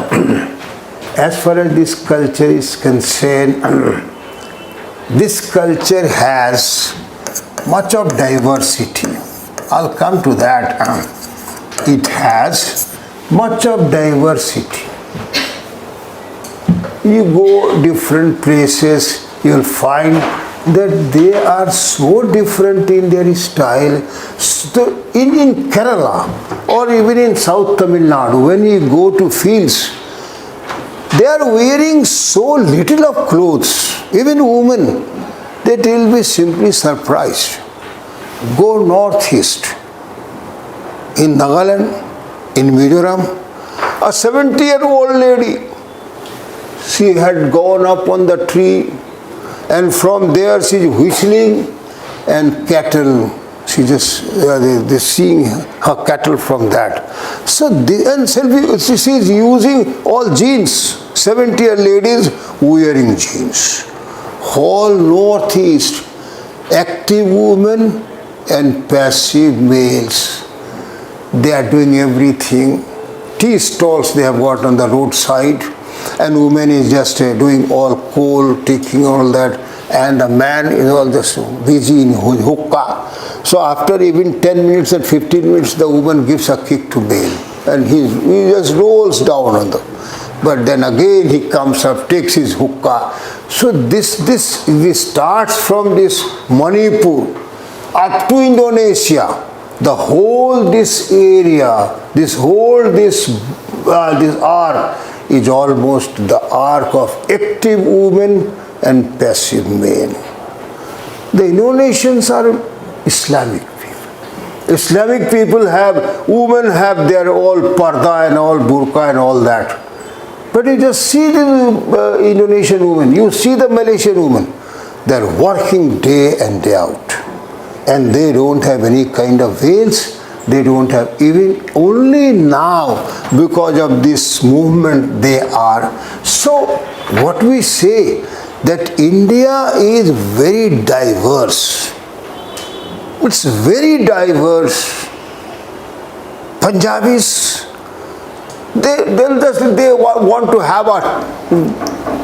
Speaker 1: as far as this culture is concerned, this culture has much of diversity. I'll come to that. It has much of diversity. You go different places, you'll find that they are so different in their style. So in Kerala or even in South Tamil Nadu, when you go to fields, they are wearing so little of clothes. Even women, they will be simply surprised. Go northeast, in Nagaland, in Mizoram, a 70-year-old lady, she had gone up on the tree, and from there she is whistling, and cattle, she just they seeing her cattle from that. So she is using all jeans. 70-year ladies wearing jeans. Whole northeast, active women and passive males. They are doing everything. Tea stalls they have got on the roadside, and woman is just doing all coal, taking all that, and the man is all just busy in hookah. So after even 10 minutes and 15 minutes, the woman gives a kick to male, and he just rolls down on them. But then again he comes up, takes his hookah. So this starts from this Manipur up to Indonesia. The whole this area, this arc is almost the arc of active women and passive men. The Indonesians are Islamic people. Islamic people women have their all parda and all burqa and all that. But you just see the Indonesian woman, you see the Malaysian woman, They're working day and day out. And they don't have any kind of veils. They don't have, even only now because of this movement they are. So what we say, that India is very diverse. It's very diverse. Punjabis, they want to have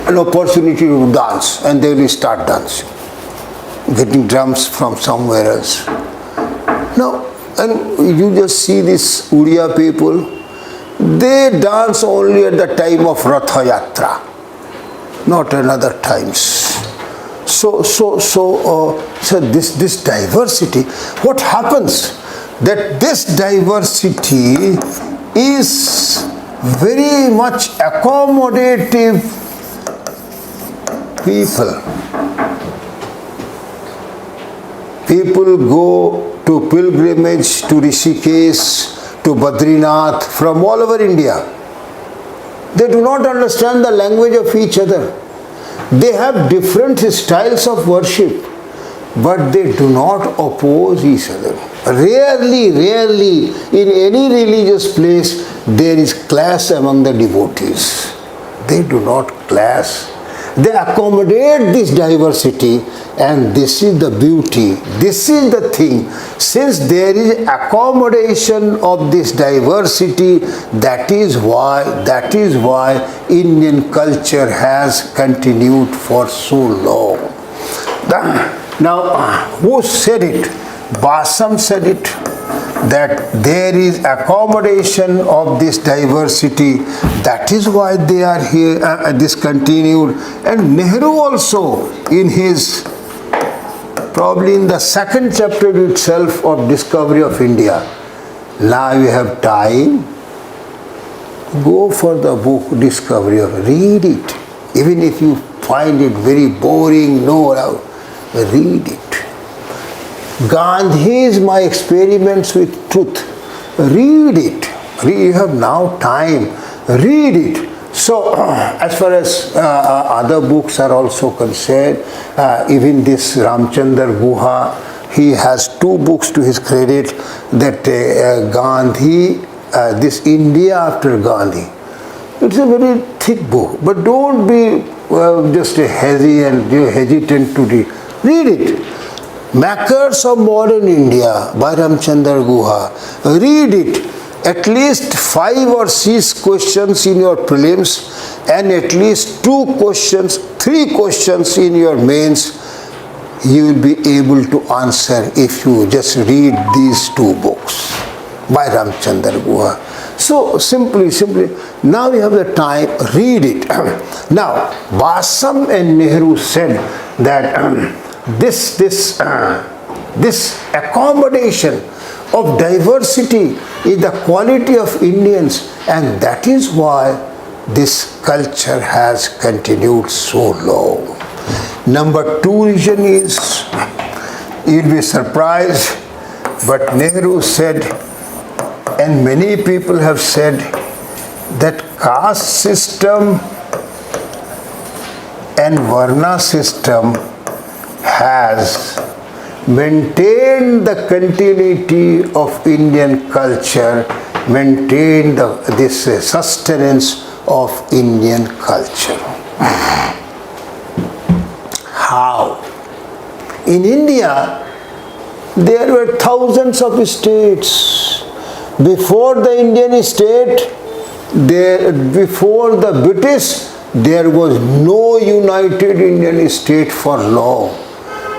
Speaker 1: an opportunity to dance, and they will start dancing, getting drums from somewhere else. Now, and you just see these Uriya people, they dance only at the time of Ratha Yatra, not in other times. So this diversity, what happens? That this diversity is very much accommodative people. People go to pilgrimage to Rishikesh, to Badrinath from all over India. They do not understand the language of each other. They have different styles of worship, but they do not oppose each other. Rarely in any religious place there is clash among the devotees. They do not clash. They accommodate this diversity, and this is the beauty. This is the thing. Since there is accommodation of this diversity, that is why Indian culture has continued for so long. Now, who said it? Basam said it, that there is accommodation of this diversity. That is why they are here, discontinued. And Nehru also, in his, probably in the second chapter itself of Discovery of India, now you have time, go for the book Discovery of, read it. Even if you find it very boring, read it. Gandhi's My Experiments with Truth. Read it. You have now time. Read it. So, as far as other books are also concerned, even this Ramchandar Guha, he has 2 books to his credit, that Gandhi, this India after Gandhi. It's a very thick book, but don't be just hazy and hesitant to read. Read it. Makers of Modern India by Ramchandar Guha. Read it. At least 5 or 6 questions in your prelims, and at least 3 questions in your mains, you will be able to answer if you just read these 2 books by Ramchandar Guha. So simply, now you have the time, read it. Now, Basam and Nehru said that this accommodation of diversity is the quality of Indians, and that is why this culture has continued so long. Number 2 reason is, you'll be surprised, but Nehru said, and many people have said, that caste system and Varna system has maintained the continuity of Indian culture, maintained this sustenance of Indian culture. How? In India, there were thousands of states. Before the Indian state, before the British, there was no united Indian state for long.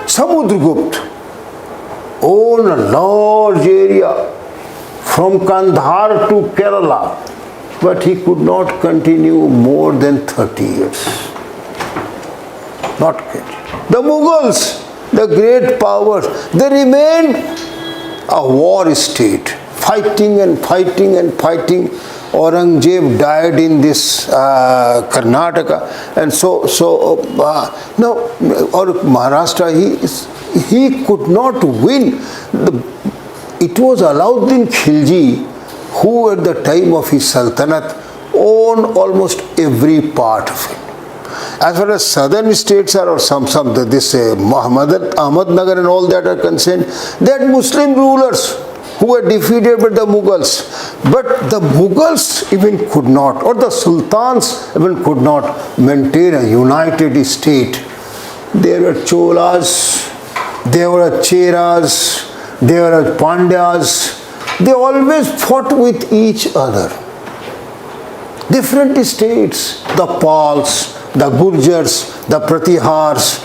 Speaker 1: Samudragupta owned a large area from Kandahar to Kerala, but he could not continue more than 30 years. Not continue. The Mughals, the great powers, they remained a war state, fighting and fighting and fighting. Aurangzeb died in this Karnataka, and now or Maharashtra, he could not win. It was Alauddin Khilji who at the time of his Sultanate owned almost every part of it. as far as southern states are, or Ahmednagar and all that are concerned, they had Muslim rulers who were defeated by the Mughals. But the Mughals even could not, or the Sultans even could not maintain a united state. There were Cholas, there were Cheras, there were Pandyas. They always fought with each other. Different states, the Pals, the Gurjars, the Pratihars,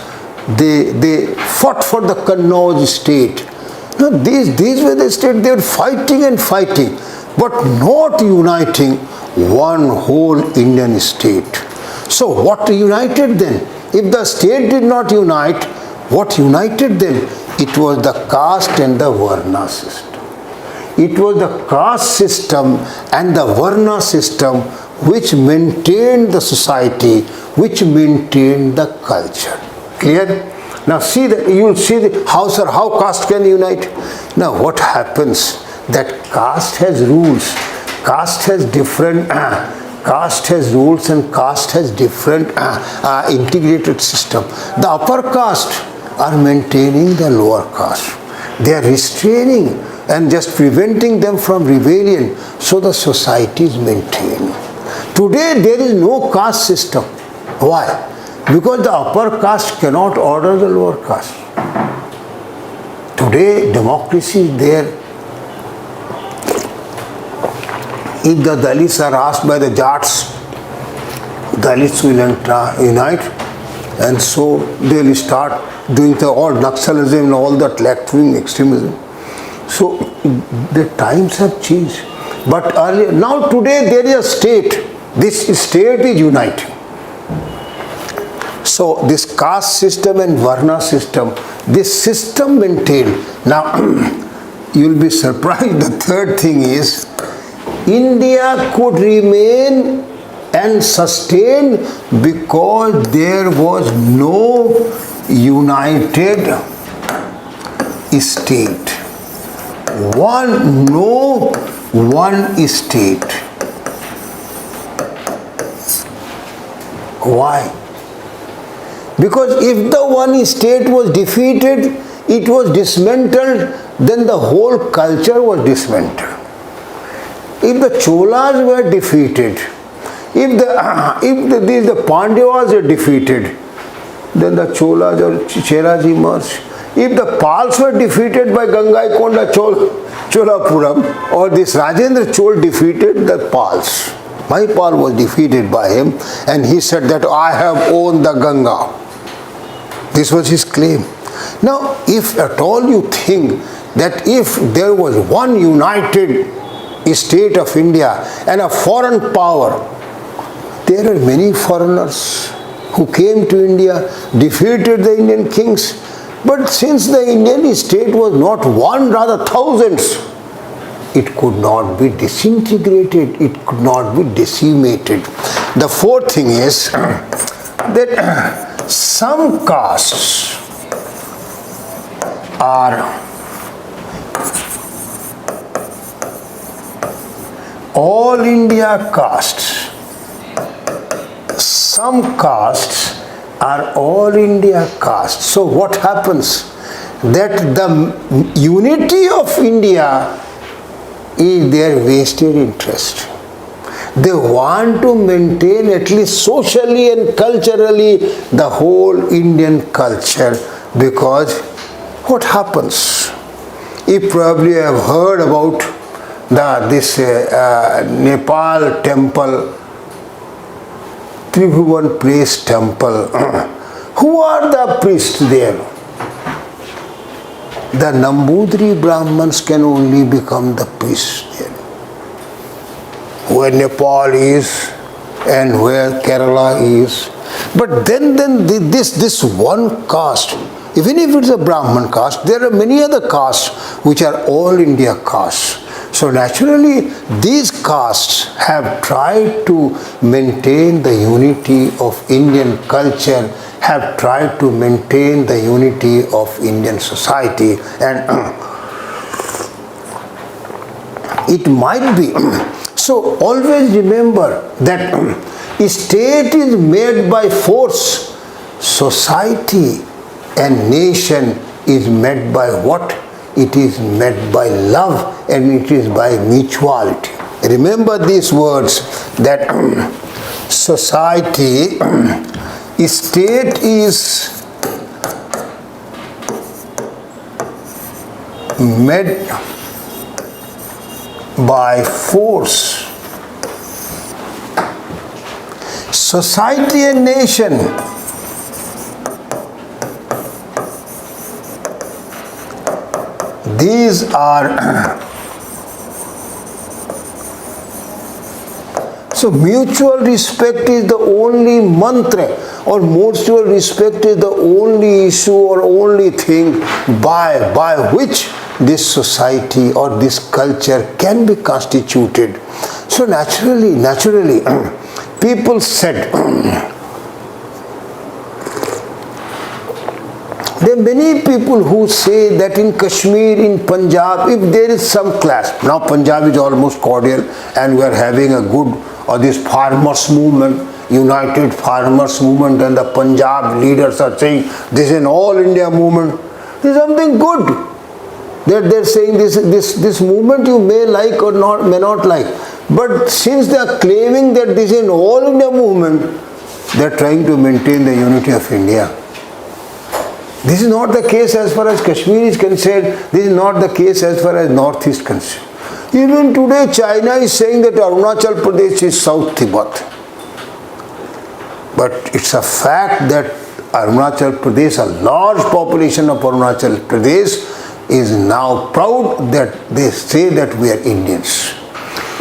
Speaker 1: they fought for the Kannauj state. Now, these were the states, they were fighting and fighting, but not uniting one whole Indian state. So what united them? If the state did not unite, what united them? It was the caste and the Varna system. It was the caste system and the Varna system which maintained the society, which maintained the culture. Clear? Now see that, you will see how caste can unite. Now what happens? That caste has rules. Caste has different caste has rules, and caste has different integrated system. The upper caste are maintaining the lower caste. They are restraining and just preventing them from rebellion, so the society is maintained. Today there is no caste system. Why? Because the upper caste cannot order the lower caste. Today democracy is there. If the Dalits are asked by the Jats, Dalits will unite, and so they will start doing all Naxalism and all that left-wing extremism. So the times have changed. But earlier, now today there is a state. This state is uniting. So this caste system and Varna system, this system maintained. Now you will be surprised. The third thing is, India could remain and sustain because there was no united state. One state. Why? Because if the one state was defeated, it was dismantled, then the whole culture was dismantled. If the Cholas were defeated, if the Pandavas were defeated, then the Cholas or Cheras emerged. If the Pals were defeated by Gangaikonda Cholapuram, or this Rajinder Chol defeated the Pals, Mahipal was defeated by him, and he said that I have owned the Ganga. This was his claim. Now, if at all you think that if there was one united state of India and a foreign power, there are many foreigners who came to India, defeated the Indian kings, but since the Indian state was not one, rather thousands, it could not be disintegrated, it could not be decimated. The fourth thing is that some castes are all India castes. Some castes are all India castes. So what happens? That the unity of India is their vested interest. They want to maintain, at least socially and culturally, the whole Indian culture, because what happens? You probably have heard about this Nepal temple, Tribhuvan Place temple. Who are the priests there? The Nambudri Brahmins can only become the priests there. Where Nepal is and where Kerala is. But then this one caste, even if it's a Brahman caste, there are many other castes which are all India castes. So naturally, these castes have tried to maintain the unity of Indian culture, have tried to maintain the unity of Indian society, and it might be. So always remember that State is made by force. Society and nation is made by what? It is made by love and it is by mutuality. Remember these words that society, state is made by force. Society and nation these are so mutual respect is the only mantra, or mutual respect is the only issue or only thing by which this society or this culture can be constituted. So naturally people said there are many people who say that in Kashmir, in Punjab, if there is some clash, now Punjab is almost cordial and we are having a good, or this farmers movement, united farmers movement, and the Punjab leaders are saying this is an all India movement. This is something good. They're saying this movement you may like or not, may not like. But since they are claiming that this is an all India movement, they are trying to maintain the unity of India. This is not the case as far as Kashmir is concerned. This is not the case as far as Northeast is concerned. Even today China is saying that Arunachal Pradesh is South Tibet. But it's a fact that Arunachal Pradesh, a large population of Arunachal Pradesh, is now proud that they say that we are Indians.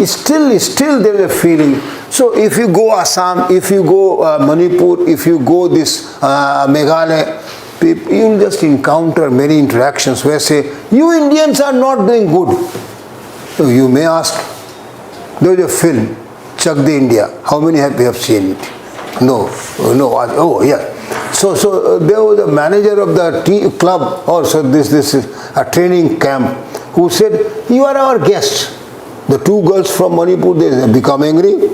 Speaker 1: Still there is a feeling. So if you go Assam, if you go Manipur, if you go this Meghalaya, you will just encounter many interactions where say, you Indians are not doing good. So you may ask, there is a film, Chak De India, how many have you seen it? No, oh yeah. So there was a manager of the club, or so this is a training camp, who said, you are our guests. The two girls from Manipur, they become angry.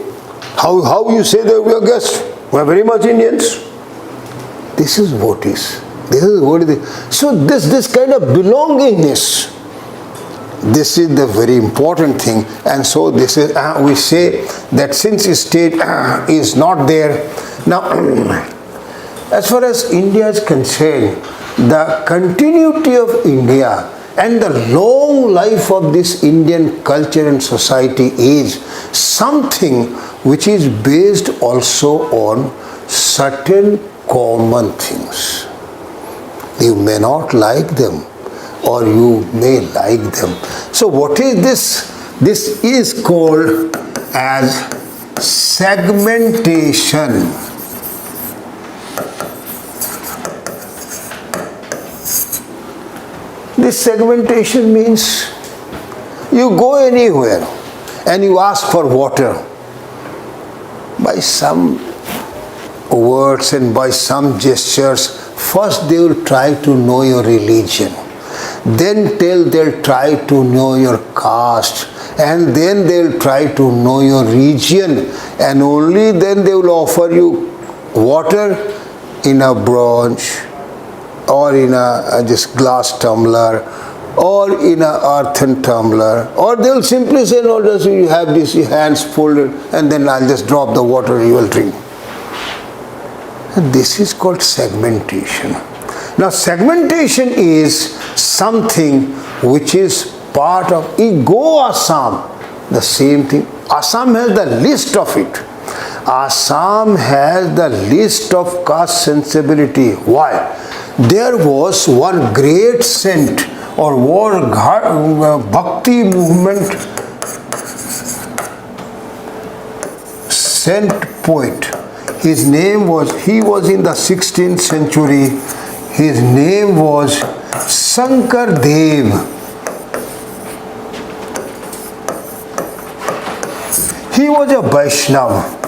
Speaker 1: How you say that we are guests? We are very much Indians. This is what is. So this kind of belongingness, this is the very important thing. And so this is we say that since state is not there now. As far as India is concerned, the continuity of India and the long life of this Indian culture and society is something which is based also on certain common things. You may not like them or you may like them. So what is this? This is called as segmentation. This segmentation means you go anywhere and you ask for water. By some words and by some gestures, first they will try to know your religion. Then they'll try to know your caste. And then they'll try to know your region. And only then they will offer you water in a bronze, or in a this glass tumbler, or in a earthen tumbler, or they will simply say, no, just you have this, your hands folded, and then I'll just drop the water, you will drink. This is called segmentation. Now segmentation is something which is part of, go Assam, the same thing. Assam has the list of it. Assam has the list of caste sensibility. Why? There was one great saint or bhakti movement saint poet. His name was, he was in the 16th century. His name was Shankar Dev. He was a Vaishnava.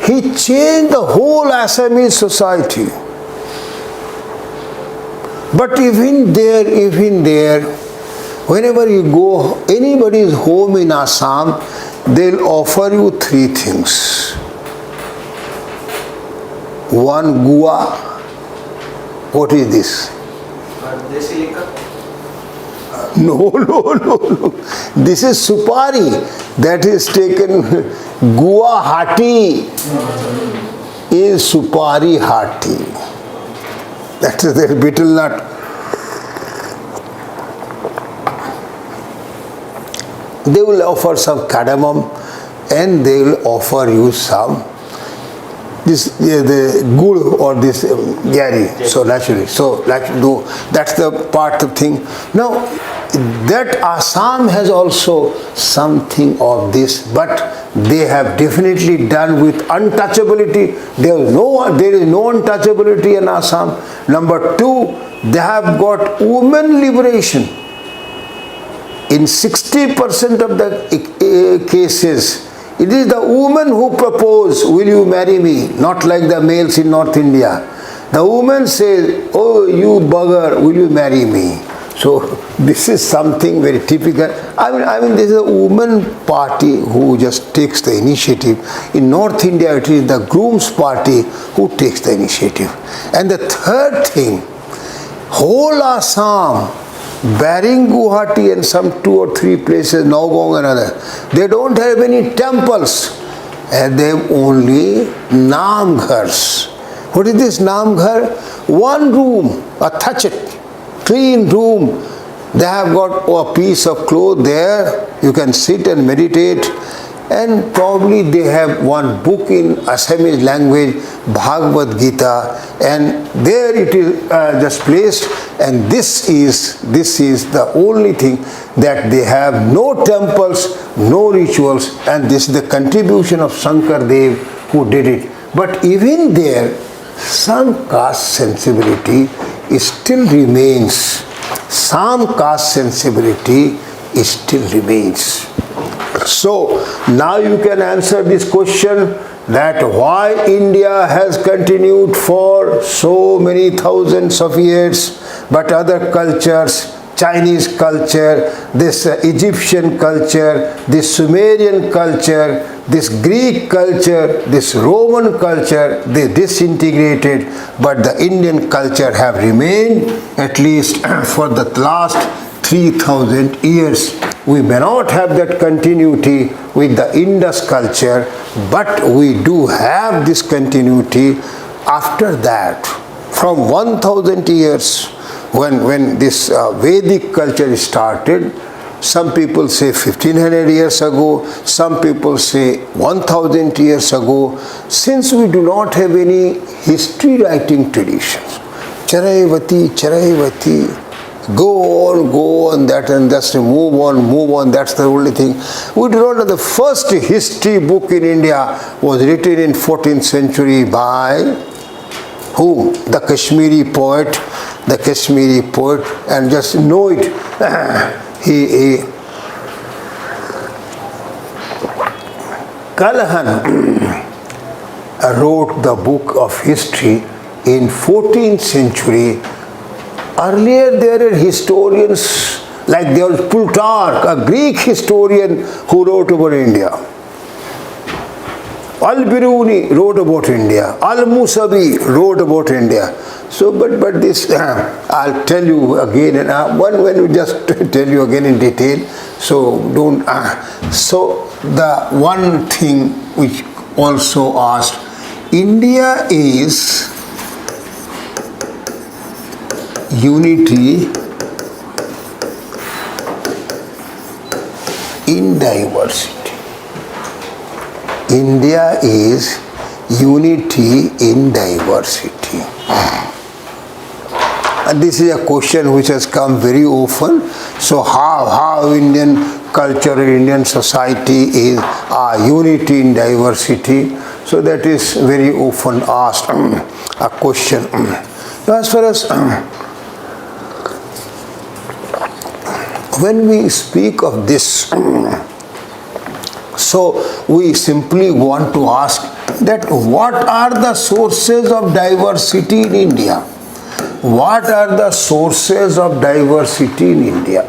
Speaker 1: He changed the whole Assamese society. But even there, Whenever you go anybody's home in Assam, they'll offer you three things. One, gua. What is this? No. This is supari. That is taken. Guwahati is supari hati. That is the betel nut. They will offer some cardamom and they will offer you some the gul or this gari. So naturally, that's the part of thing. Now that Assam has also something of this, but they have definitely done with untouchability. There is no untouchability in Assam. Number two, they have got women liberation. In 60% of the cases, it is the women who propose, will you marry me? Not like the males in North India. The woman says, oh, you bugger, will you marry me? So this is something very typical. I mean, this is a woman party who just takes the initiative. In North India, it is the Groom's party who takes the initiative. And the third thing, whole Assam, barring Guwahati and some 2 or 3 places, Nagaon and other, they don't have any temples. And they have only namghars. What is this namghar? One room, a thatched, clean room. They have got a piece of cloth there. You can sit and meditate. And probably they have one book in Assamese language, Bhagavad Gita, and there it is just placed. And this is the only thing that they have. No temples, no rituals, and this is the contribution of Shankar Dev who did it. But even there, some caste sensibility still remains. Some caste sensibility still remains. So now you can answer this question, that why India has continued for so many thousands of years, but other cultures, Chinese culture, this Egyptian culture, this Sumerian culture, this Greek culture, this Roman culture, they disintegrated, but the Indian culture have remained at least for the last 3,000 years. We may not have that continuity with the Indus culture, but we do have this continuity after that. From 1,000 years, when this Vedic culture started, some people say 1500 years ago, some people say 1000 years ago, since we do not have any history writing traditions. Charaivati, go on that and just move on, that's the only thing. We do not know. The first history book in India was written in 14th century by whom? The Kashmiri poet, and just know it. he Kalhan wrote the book of history in 14th century. Earlier there were historians, like there was Plutarch, a Greek historian who wrote about India. Al-Biruni wrote about India. Al-Musavi wrote about India. So, but this, I'll tell you again, and when we just tell you again in detail, so don't, so the one thing which also asked, India is unity in diversity. India is unity in diversity. And this is a question which has come very often. So how Indian culture, Indian society is unity in diversity? So that is very often asked a question. As far as when we speak of this, so we simply want to ask that what are the sources of diversity in India? What are the sources of diversity in India?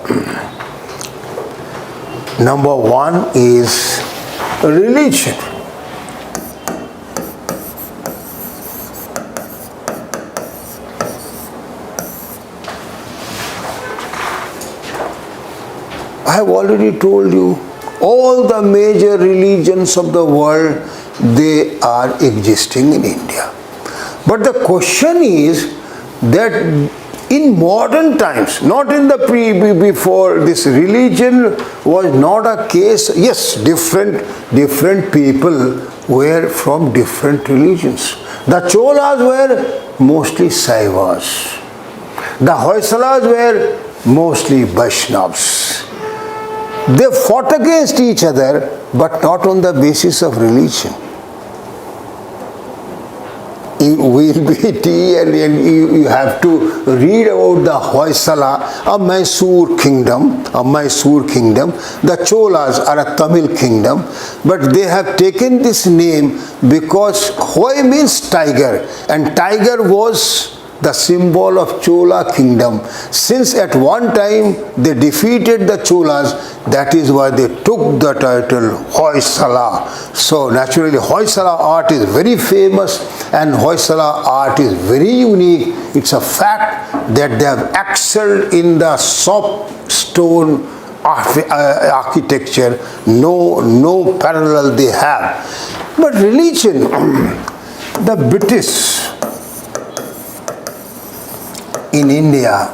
Speaker 1: Number one is religion. I have already told you, all the major religions of the world, they are existing in India. But the question is that in modern times, not in the before, this religion was not a case. Yes, different people were from different religions. The Cholas were mostly Saivas. The Hoysalas were mostly Vaishnavas. They fought against each other, but not on the basis of religion. Will be tea, and you have to read about the Hoysala, a Mysore kingdom. The Cholas are a Tamil kingdom, but they have taken this name because Hoy means tiger, and tiger was the symbol of Chola kingdom. Since at one time they defeated the Cholas, that is why they took the title Hoysala. So naturally Hoysala art is very famous and Hoysala art is very unique. It's a fact that they have excelled in the soft stone architecture. No parallel they have. But religion, the British in India,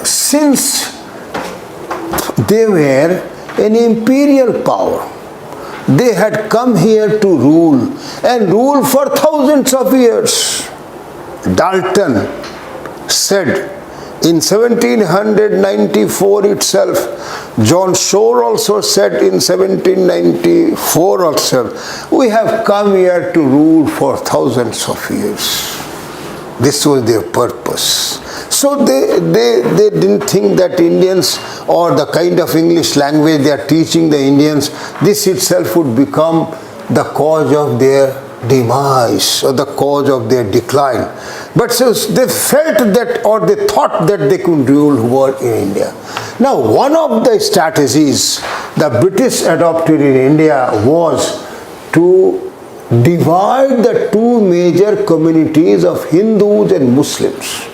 Speaker 1: since they were an imperial power, they had come here to rule and rule for thousands of years. Dalton said in 1794 itself, John Shore also said in 1794 also, we have come here to rule for thousands of years. This was their purpose. So they didn't think that Indians or the kind of English language they are teaching the Indians, this itself would become the cause of their demise or the cause of their decline. But so they felt that, or they thought that they could rule over in India. Now one of the strategies the British adopted in India was to divide the two major communities of Hindus and Muslims.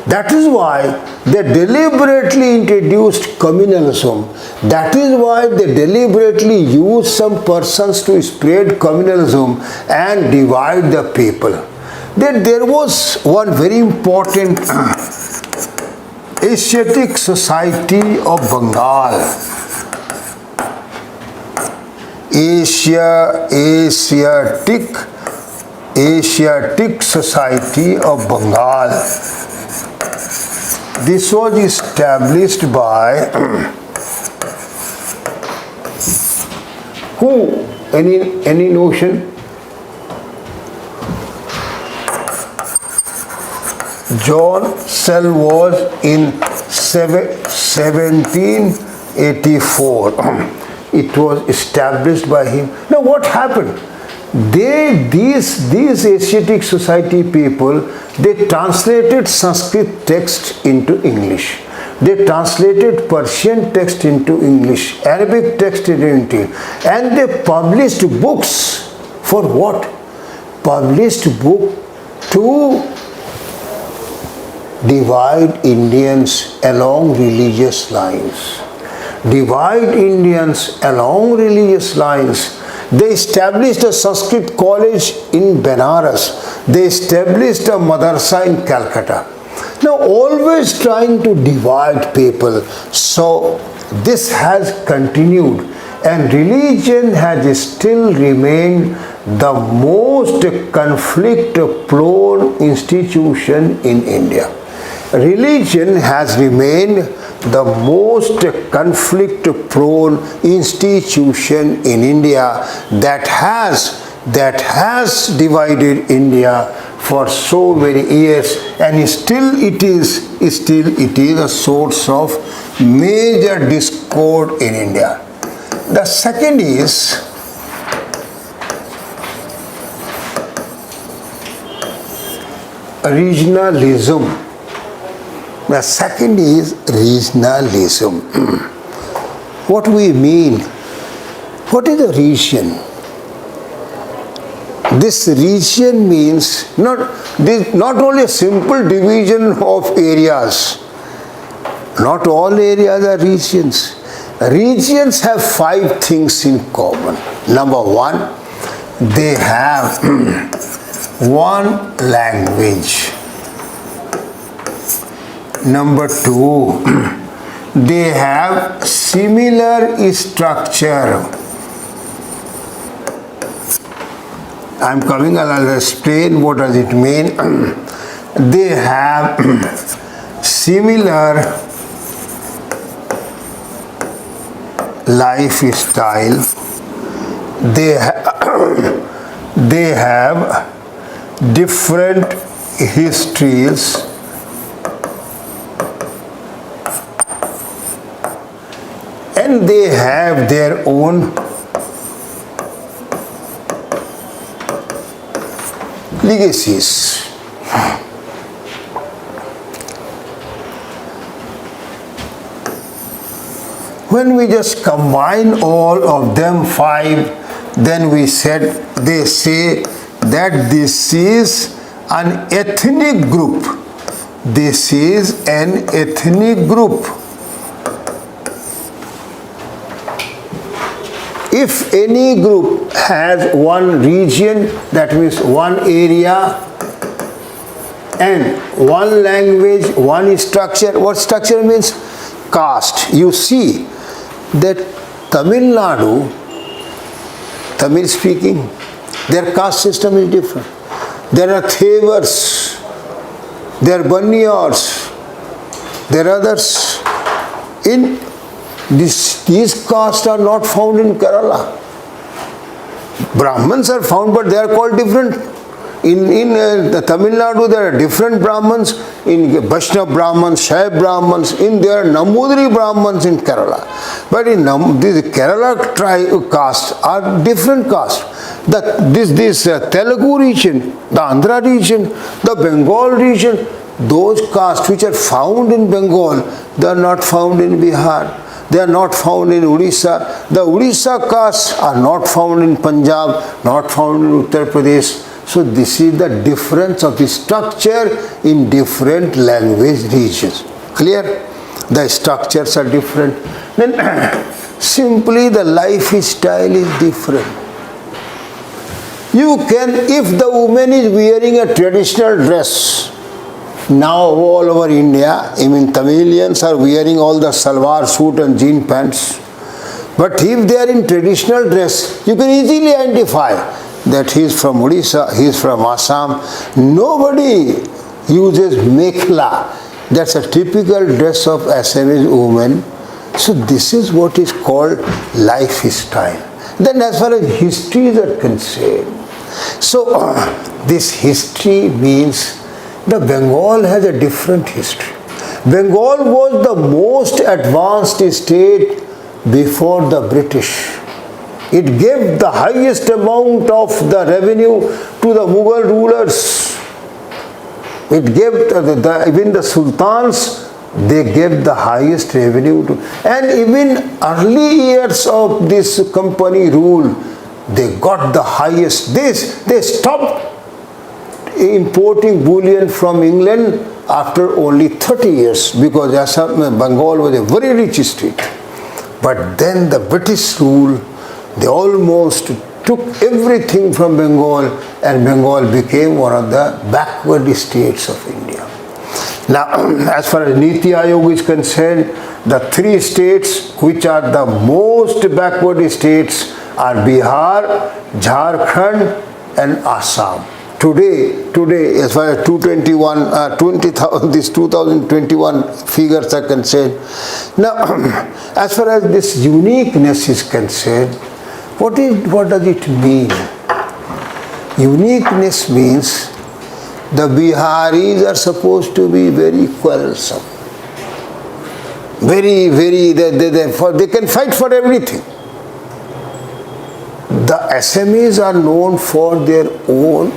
Speaker 1: That is why they deliberately introduced communalism. That is why they deliberately used some persons to spread communalism and divide the people. Then there was one very important Asiatic Society of Bengal. Asiatic Society of Bengal. This was established by who? Any notion? John Sell was in 1784. It was established by him. Now what happened? These Asiatic Society people, they translated Sanskrit text into English. They translated Persian text into English, Arabic text into English, and they published books. For what? Published book to divide Indians along religious lines. Divide Indians along religious lines. They established a Sanskrit college in Benares. They established a madrasa in Calcutta. Now always trying to divide people. So this has continued and religion has still remained the most conflict-prone institution in India. Religion has remained the most conflict-prone institution in India that has divided India for so many years, and still it is a source of major discord in India. The second is regionalism. The second is regionalism. What we mean? What is a region? This region means not only a simple division of areas. Not all areas are regions. Regions have 5 things in common. Number 1, they have one language. Number 2, they have similar structure. I'm coming, I'll explain what does it mean. They have similar lifestyle. They have different histories. And they have their own legacies. When we just combine all of them 5, then they say that this is an ethnic group. This is an ethnic group. If any group has one region, that means one area and one language, one structure. What structure means? Caste. You see that Tamil Nadu, Tamil speaking, their caste system is different. There are Thevars, there are Banniyars, there are others. These castes are not found in Kerala. Brahmins are found, but they are called different. In Tamil Nadu, there are different Brahmins. In Vaishnava Brahmins, Shaiv Brahmins, there are Nambudiri Brahmins in Kerala. But in these Kerala castes are different castes. This Telugu region, the Andhra region, the Bengal region, those castes which are found in Bengal, they are not found in Bihar. They are not found in Odisha. The Odisha castes are not found in Punjab, not found in Uttar Pradesh. So this is the difference of the structure in different language regions. Clear? The structures are different. Then simply the lifestyle is different. You can, if the woman is wearing a traditional dress, now all over India, Tamilians are wearing all the salwar suit and jean pants. But if they are in traditional dress, you can easily identify that he is from Odisha, he is from Assam. Nobody uses mekhla. That's a typical dress of Assamese woman. So this is what is called lifestyle. Then as far as histories are concerned, so this history means the Bengal has a different history. Bengal was the most advanced state before the British. It gave the highest amount of the revenue to the Mughal rulers. It gave even the sultans, they gave the highest revenue to, and even early years of this company rule, they got the highest. They stopped importing bullion from England after only 30 years because Bengal was a very rich state. But then the British rule, they almost took everything from Bengal, and Bengal became one of the backward states of India. Now, as far as Niti Aayog is concerned, the 3 states which are the most backward states are Bihar, Jharkhand and Assam. Today, as far as 2021 figures are concerned. Now, as far as this uniqueness is concerned, what does it mean? Uniqueness means the Biharis are supposed to be very quarrelsome. They can fight for everything. The Assamese are known for their own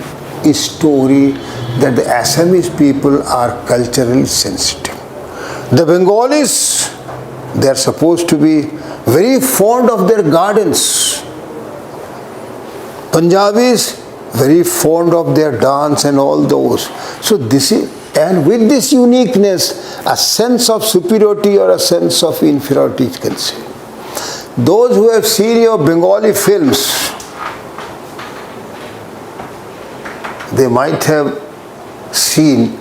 Speaker 1: story that the Assamese people are culturally sensitive. The Bengalis, they are supposed to be very fond of their gardens. Punjabis, very fond of their dance and all those. So this is, and with this uniqueness, a sense of superiority or a sense of inferiority you can say. Those who have seen your Bengali films, they might have seen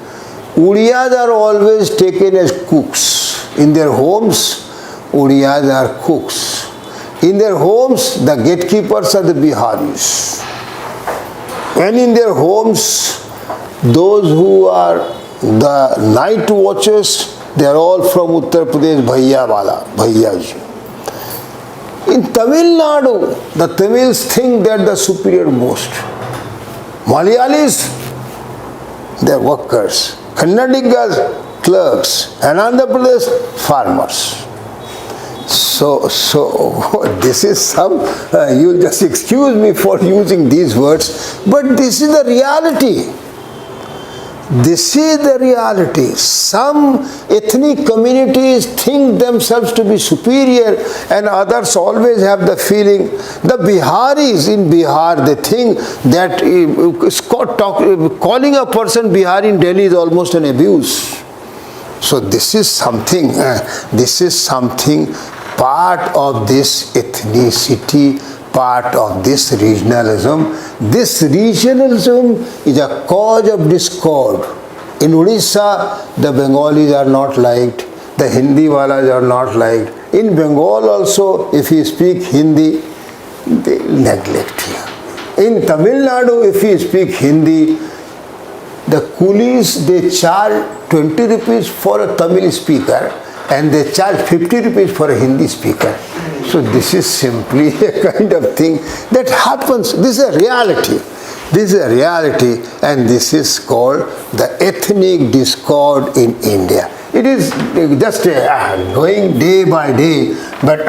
Speaker 1: Udiyas are always taken as cooks. In their homes, Udiyas are cooks. In their homes, the gatekeepers are the Biharis. And in their homes, those who are the night watchers, they are all from Uttar Pradesh, Bhaiya ji. In Tamil Nadu, the Tamils think that the superior most. Malayalis, they are workers. Kannadigas, clerks. And Andhra Pradesh, farmers. So this is some, you'll just excuse me for using these words, but this is the reality. This is the reality. Some ethnic communities think themselves to be superior and others always have the feeling. The Biharis in Bihar, they think that calling a person Bihari in Delhi is almost an abuse. So this is something part of this ethnicity, part of this regionalism. This regionalism is a cause of discord. In Odisha, the Bengalis are not liked, the Hindi walas are not liked. In Bengal also, if you speak Hindi, they neglect you. In Tamil Nadu, if you speak Hindi, the coolies, they charge 20 rupees for a Tamil speaker and they charge 50 rupees for a Hindi speaker. So this is simply a kind of thing that happens. This is a reality. This is a reality, and this is called the ethnic discord in India. It is just going day by day. But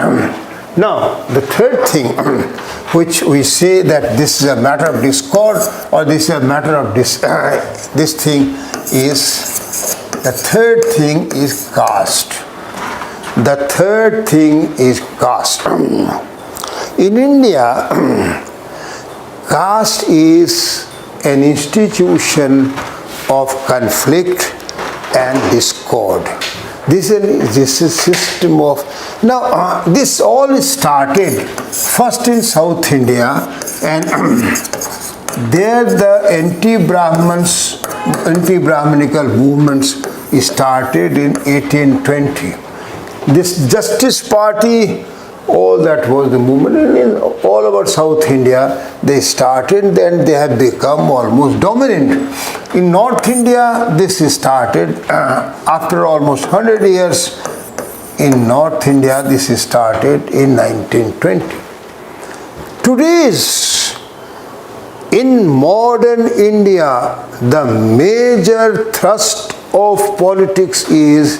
Speaker 1: now the third thing which we say that this is a matter of discord or this is a matter of this thing is, the third thing is caste. The third thing is caste. In India, caste is an institution of conflict and discord. This is a system of... Now, this all started first in South India, and there the anti-Brahmanical movements started in 1820. This Justice Party, all that was the movement, and in all over South India they started, then they have become almost dominant. In North India this started after almost 100 years. In North India this started in 1920. Today's, in modern India, the major thrust of politics is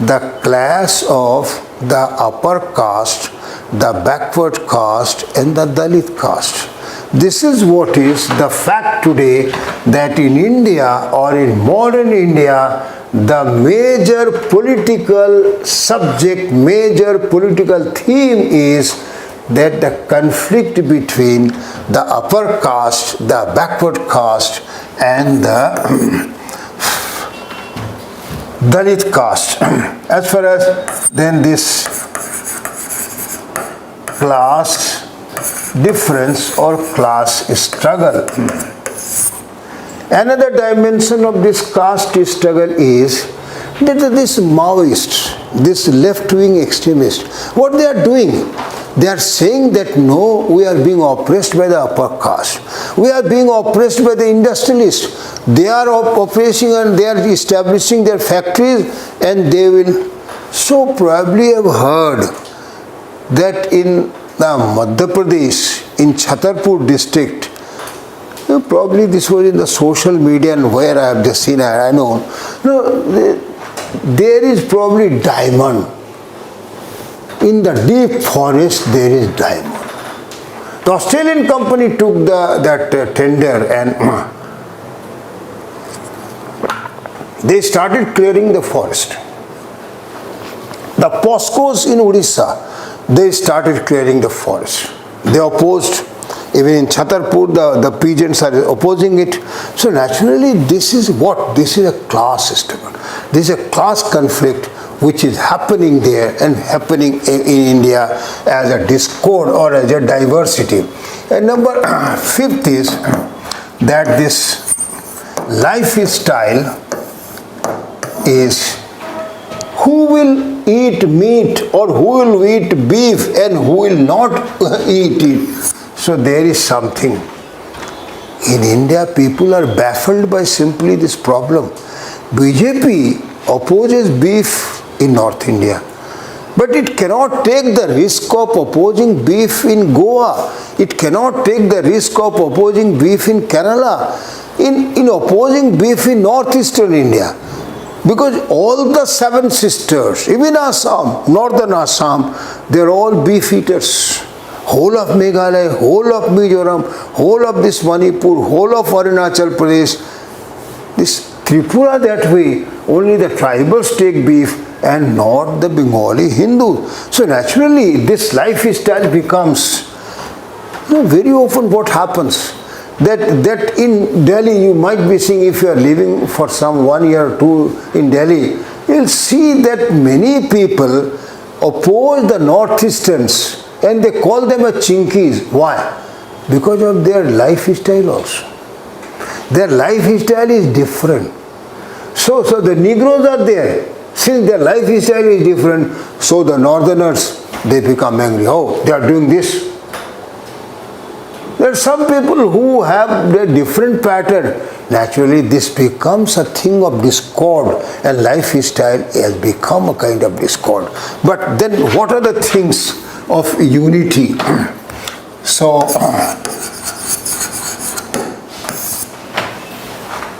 Speaker 1: the clash of the upper caste, the backward caste and the Dalit caste. This is what is the fact today, that in India or in modern India, the major political subject, major political theme is that the conflict between the upper caste, the backward caste and the Dalit caste. As far as then this class difference or class struggle. Another dimension of this caste struggle is that this Maoists, this left-wing extremists, what they are doing, they are saying that no, we are being oppressed by the upper caste. We are being oppressed by the industrialists. They are oppressing and they are establishing their factories, and they will so probably have heard that in the Madhya Pradesh, in Chhatarpur district, probably this was in the social media and where I have just seen, I know, there is probably diamond. In the deep forest there is diamond. The Australian company took that tender and they started clearing the forest. The Poscos in Odisha, they started clearing the forest. They opposed, even in Chhatarpur, the peasants are opposing it. So naturally, this is what? This is a class struggle. This is a class conflict which is happening there and happening in India as a discord or as a diversity. And number fifth is that this lifestyle is who will eat meat or who will eat beef and who will not eat it. So there is something. In India, people are baffled by simply this problem. BJP opposes beef in North India, but it cannot take the risk of opposing beef in Goa. It cannot take the risk of opposing beef in Kerala, in opposing beef in northeastern India. Because all the seven sisters, even Assam, northern Assam, they are all beef eaters. Whole of Meghalaya, whole of Mizoram, whole of this Manipur, whole of Arunachal Pradesh. This Tripura that way, only the tribals take beef and not the Bengali Hindus. So naturally, this lifestyle becomes, very often what happens, that in Delhi you might be seeing, if you are living for some 1 year or two in Delhi, you'll see that many people oppose the northeasterns and they call them a Chinkis. Why? Because of their lifestyle also. Their lifestyle is different. So the Negroes are there. Since their lifestyle is different, so the northerners, they become angry. Oh, they are doing this. There are some people who have a different pattern. Naturally, this becomes a thing of discord, and lifestyle has become a kind of discord. But then what are the things of unity? So,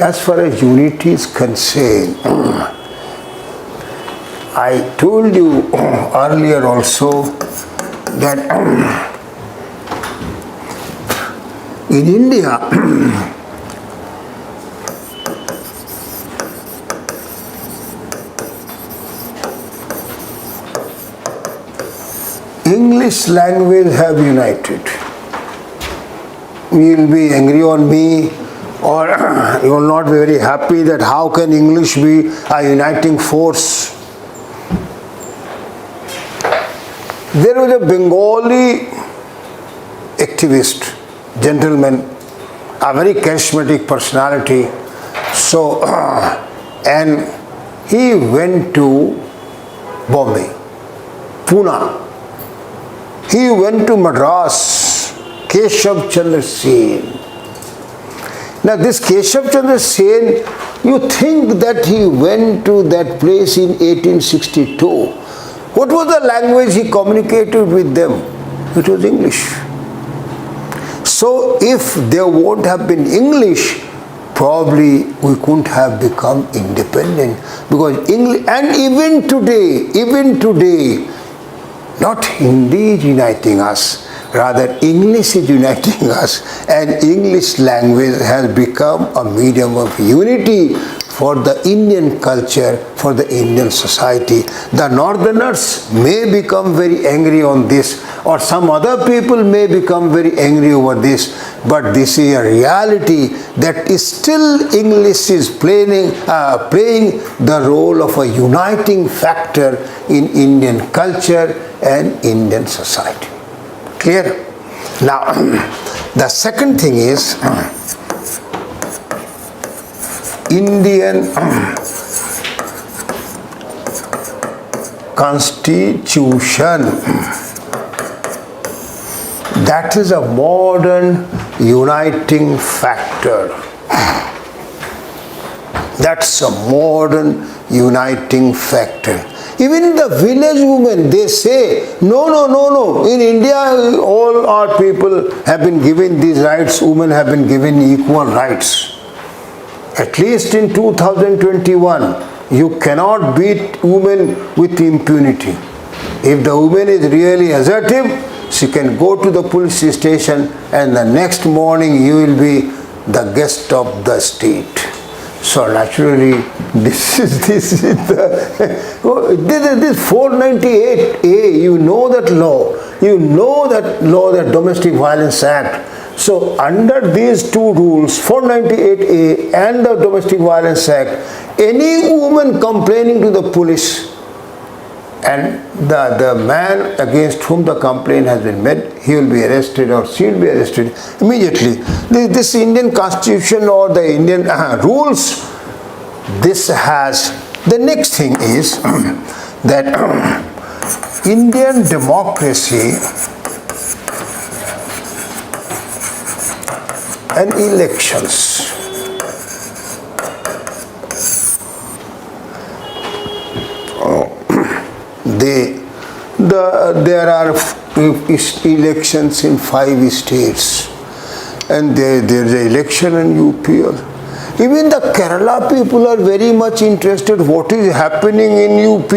Speaker 1: as far as unity is concerned, I told you earlier also that in India, English language have united. You will be angry on me, or you will not be very happy that how can English be a uniting force. There was a Bengali activist, gentleman, a very charismatic personality. So, and he went to Bombay, Pune. He went to Madras, Keshav Chandra Sen. Now this Keshav Chandra Sen, you think that he went to that place in 1862. What was the language he communicated with them? It was English. So if there won't have been English, probably we couldn't have become independent. Because English, and even today, not Hindi is uniting us, rather English is uniting us, and English language has become a medium of unity for the Indian culture, for the Indian society. The northerners may become very angry on this, or some other people may become very angry over this, but this is a reality that is still English is playing the role of a uniting factor in Indian culture and Indian society. Clear? Now, the second thing is Indian Constitution. That is a modern uniting factor. That's a modern uniting factor. Even the village women, they say, no. In India, all our people have been given these rights. Women have been given equal rights. At least in 2021, you cannot beat women with impunity. If the woman is really assertive, she can go to the police station and the next morning you will be the guest of the state. So naturally, this is this 498A. You know that law. You know that law, that Domestic Violence Act. So under these two rules, 498A and the Domestic Violence Act, any woman complaining to the police and the man against whom the complaint has been made, he will be arrested or she will be arrested immediately. This Indian Constitution or the Indian rules, this has, the next thing is that Indian democracy and elections. There are elections in 5 states, and there is an election in UPL. Even the Kerala people are very much interested what is happening in UP,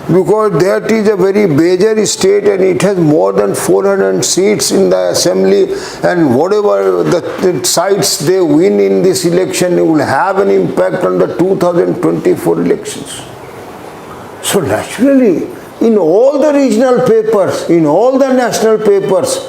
Speaker 1: because that is a very major state and it has more than 400 seats in the assembly, and whatever the sites they win in this election will have an impact on the 2024 elections. So naturally, in all the regional papers, in all the national papers,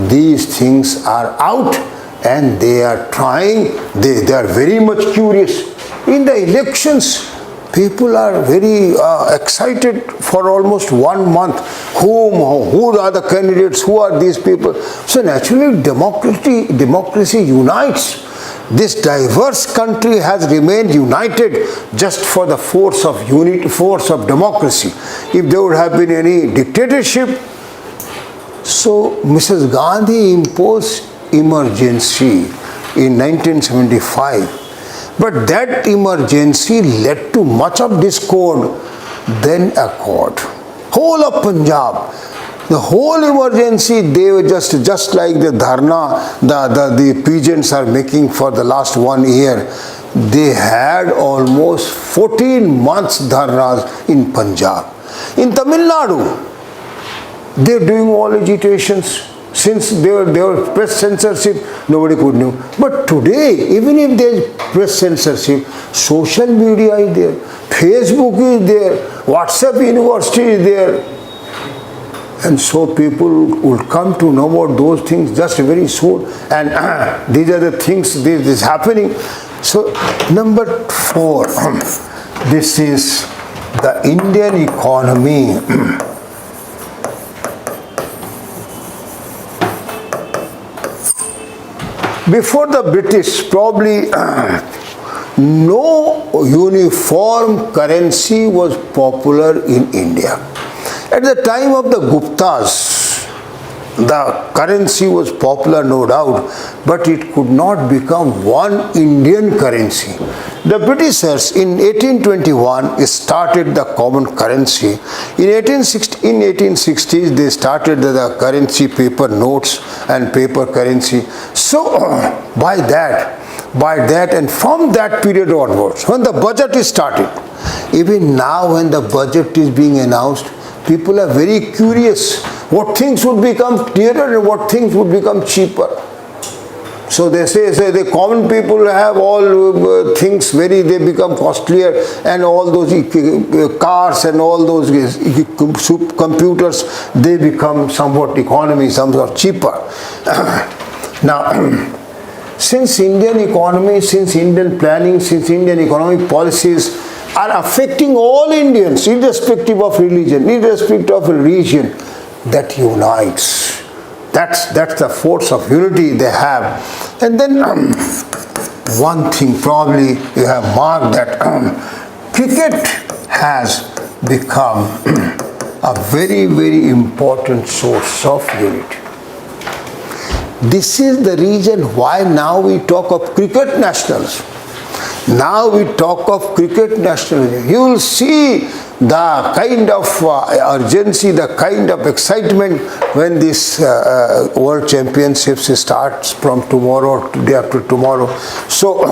Speaker 1: these things are out and they are trying, they are very much curious. In the elections, people are very excited for almost 1 month. Who are the candidates? Who are these people? So naturally, democracy unites. This diverse country has remained united just for the force of unity, force of democracy. If there would have been any dictatorship, so Mrs. Gandhi imposed emergency in 1975. But that emergency led to much of discord, then accord. Whole of Punjab, the whole emergency, they were just like the dharna, the peasants are making for the last 1 year. They had almost 14 months dharnas in Punjab. In Tamil Nadu, they are doing all agitations. Since there was press censorship, nobody could know. But today, even if there is press censorship, social media is there, Facebook is there, WhatsApp University is there. And so people will come to know about those things just very soon. And these are the things, this is happening. So number 4, this is the Indian economy. Before the British, probably no uniform currency was popular in India. At the time of the Guptas, the currency was popular, no doubt, but it could not become one Indian currency. The Britishers in 1821 started the common currency. In 1860s, they started the currency, paper notes and paper currency. So by that and from that period onwards, when the budget is started, even now when the budget is being announced, people are very curious what things would become dearer and what things would become cheaper. So they say the common people have all things they become costlier, and all those cars and all those computers, they become somewhat economy, somewhat cheaper. Now, since Indian economy, since Indian planning, since Indian economic policies are affecting all Indians, irrespective of religion, irrespective of region, that unites. That's the force of unity they have. And then one thing probably you have marked that cricket has become a very, very important source of unity. This is the reason why now we talk of cricket nationals. Now we talk of cricket nationalism. You will see the kind of urgency, the kind of excitement when this World Championships starts from tomorrow or day after tomorrow. So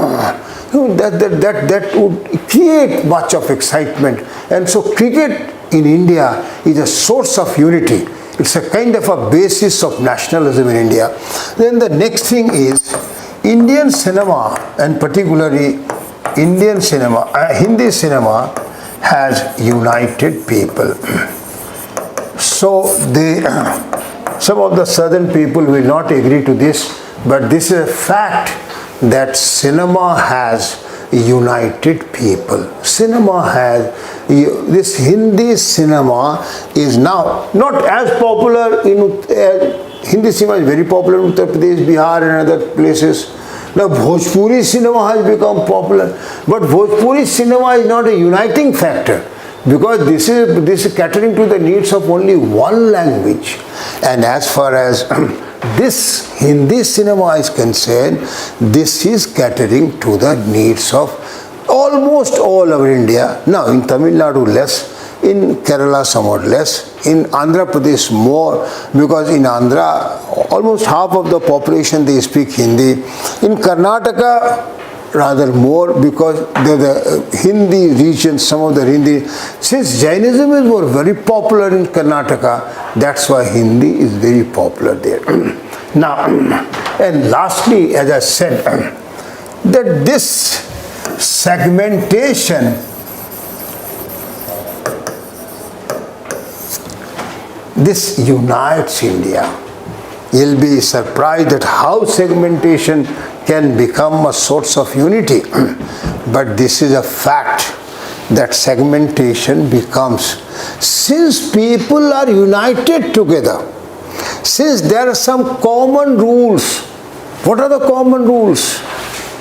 Speaker 1: that would create much of excitement. And so cricket in India is a source of unity. It's a kind of a basis of nationalism in India. Then the next thing is Indian cinema, and particularly Hindi cinema has united people. So some of the southern people will not agree to this, but this is a fact that cinema has united people. This Hindi cinema is now not as popular in Hindi cinema is very popular in Uttar Pradesh, Bihar and other places. Now Bhojpuri cinema has become popular, but Bhojpuri cinema is not a uniting factor, because this is catering to the needs of only one language. And as far as this Hindi cinema is concerned, this is catering to the needs of almost all over India. Now in Tamil Nadu less, in Kerala somewhat less, in Andhra Pradesh more, because in Andhra almost half of the population they speak Hindi. In Karnataka rather more, because the Hindi region, some of the Hindi, since Jainism is more very popular in Karnataka, that's why Hindi is very popular there. Now, and lastly, as I said, that this segmentation, this unites India. You'll be surprised at how segmentation can become a source of unity. But this is a fact that segmentation becomes, since people are united together, since there are some common rules. What are the common rules?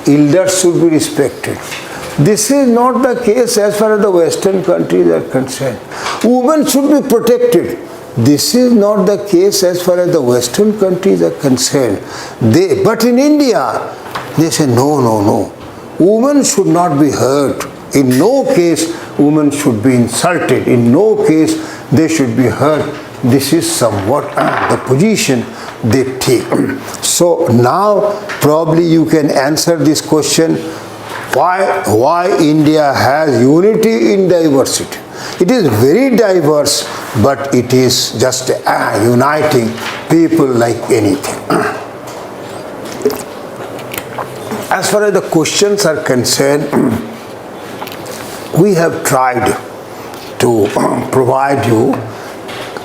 Speaker 1: Elders should be respected. This is not the case as far as the Western countries are concerned. Women should be protected. This is not the case as far as the Western countries are concerned. But in India, they say no. Women should not be hurt. In no case women should be insulted. In no case they should be hurt. This is somewhat the position they take. So now probably you can answer this question, why India has unity in diversity. It is very diverse, but it is just uniting people like anything. As far as the questions are concerned, we have tried to provide you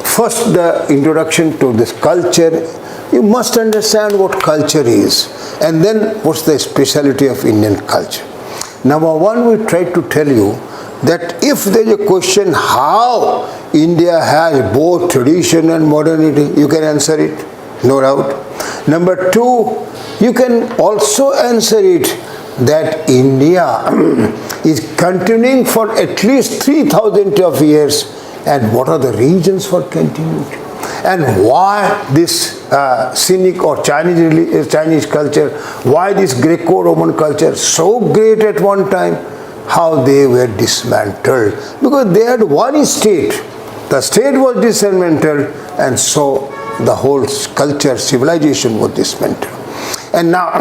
Speaker 1: first the introduction to this culture. You must understand what culture is, and then what's the speciality of Indian culture. Number one, we try to tell you that if there is a question how India has both tradition and modernity, you can answer it, no doubt. Number two, you can also answer it that India is continuing for at least 3,000 of years, and what are the reasons for continuity, and why this Cynic or Chinese culture, why this Greco-Roman culture so great at one time, how they were dismantled, because they had one state. The state was dismantled, and so the whole culture, civilization was dismantled. And now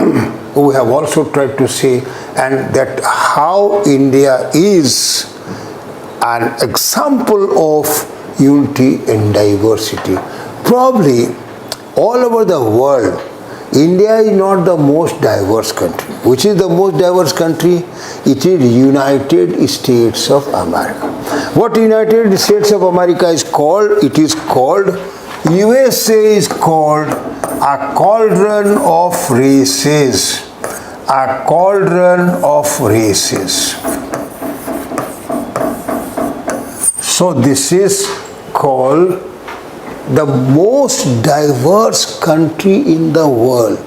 Speaker 1: we have also tried to say and that how India is an example of unity and diversity. Probably all over the world, India is not the most diverse country. Which is the most diverse country? It is United States of America. What United States of America is called? It is called, USA is called a cauldron of races. A cauldron of races. So this is called the most diverse country in the world.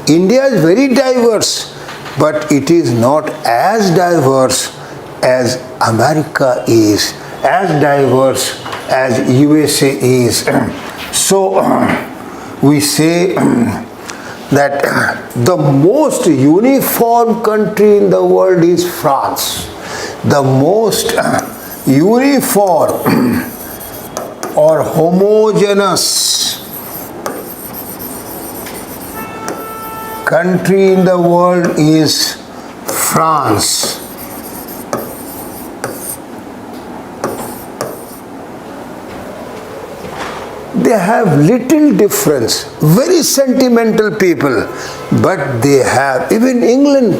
Speaker 1: India is very diverse, but it is not as diverse as America is, as diverse as USA is. So we say that the most uniform country in the world is France. The most uniform or homogeneous country in the world is France. They have little difference, very sentimental people, but they have, even England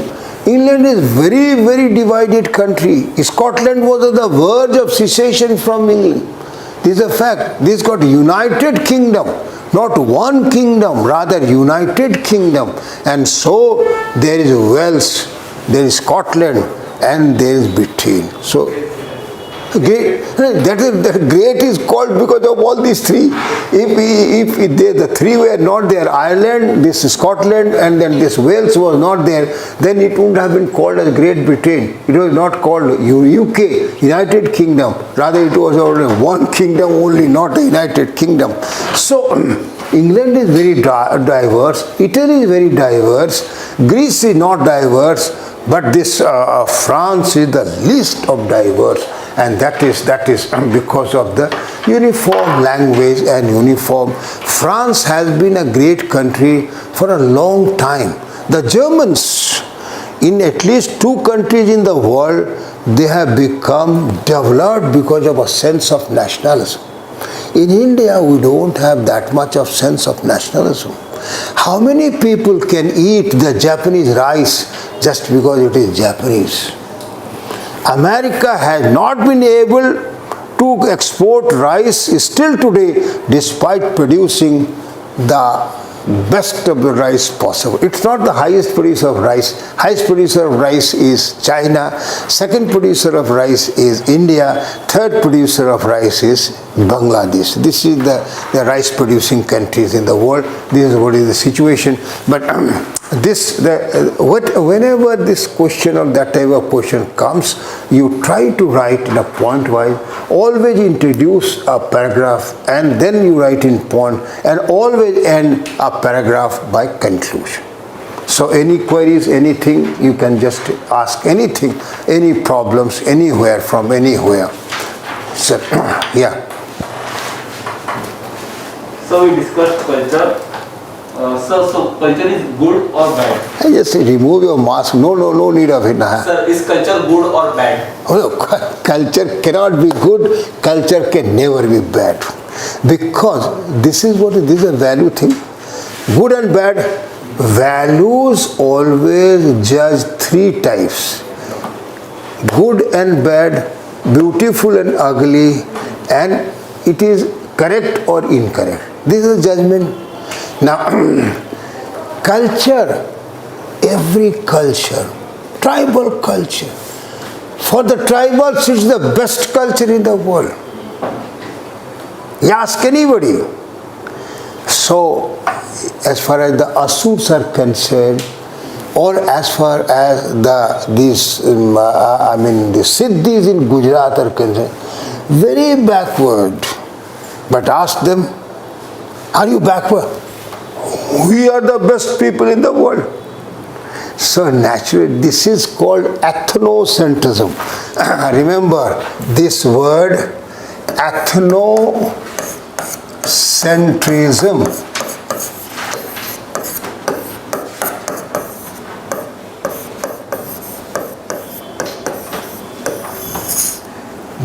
Speaker 1: England is very, very divided country. Scotland was on the verge of secession from England. This is a fact. This got United Kingdom, not one kingdom, rather United Kingdom. And so there is Wales, there is Scotland, and there is Britain. So great, that great is called because of all these three. If the three were not there, Ireland, this Scotland, and then this Wales was not there, then it wouldn't have been called as Great Britain. It was not called UK, United Kingdom. Rather, it was only one kingdom only, not a United Kingdom. So England is very diverse. Italy is very diverse. Greece is not diverse, but this France is the least of diverse. And that is because of the uniform language and uniform. France has been a great country for a long time. The Germans, in at least two countries in the world, they have become developed because of a sense of nationalism. In India, we don't have that much of sense of nationalism. How many people can eat the Japanese rice just because it is Japanese? America has not been able to export rice still today, despite producing the best of the rice possible. It's not the highest producer of rice. Highest producer of rice is China. Second producer of rice is India. Third producer of rice is Bangladesh. This is the rice producing countries in the world. This is what is the situation. But whenever this question or that type of question comes, you try to write in a point wise. Always introduce a paragraph and then you write in point, and always end a paragraph by conclusion. So any queries, anything, you can just ask anything, any problems, anywhere, from anywhere. So, yeah.
Speaker 2: So we discussed culture. So culture is good or bad?
Speaker 1: I just say remove your mask. No need of it.
Speaker 2: Sir, is culture good or bad?
Speaker 1: Oh, culture cannot be good. Culture can never be bad. Because this is a value thing. Good and bad. Values always judge three types. Good and bad, beautiful and ugly, and it is correct or incorrect. This is a judgment. Now, culture, every culture, tribal culture, for the tribals it's the best culture in the world. You ask anybody. So, as far as the Asurs are concerned, or as far as the Siddhis in Gujarat are concerned, very backward. But ask them, are you backward? We are the best people in the world. So naturally, this is called ethnocentrism. Remember this word, ethnocentrism.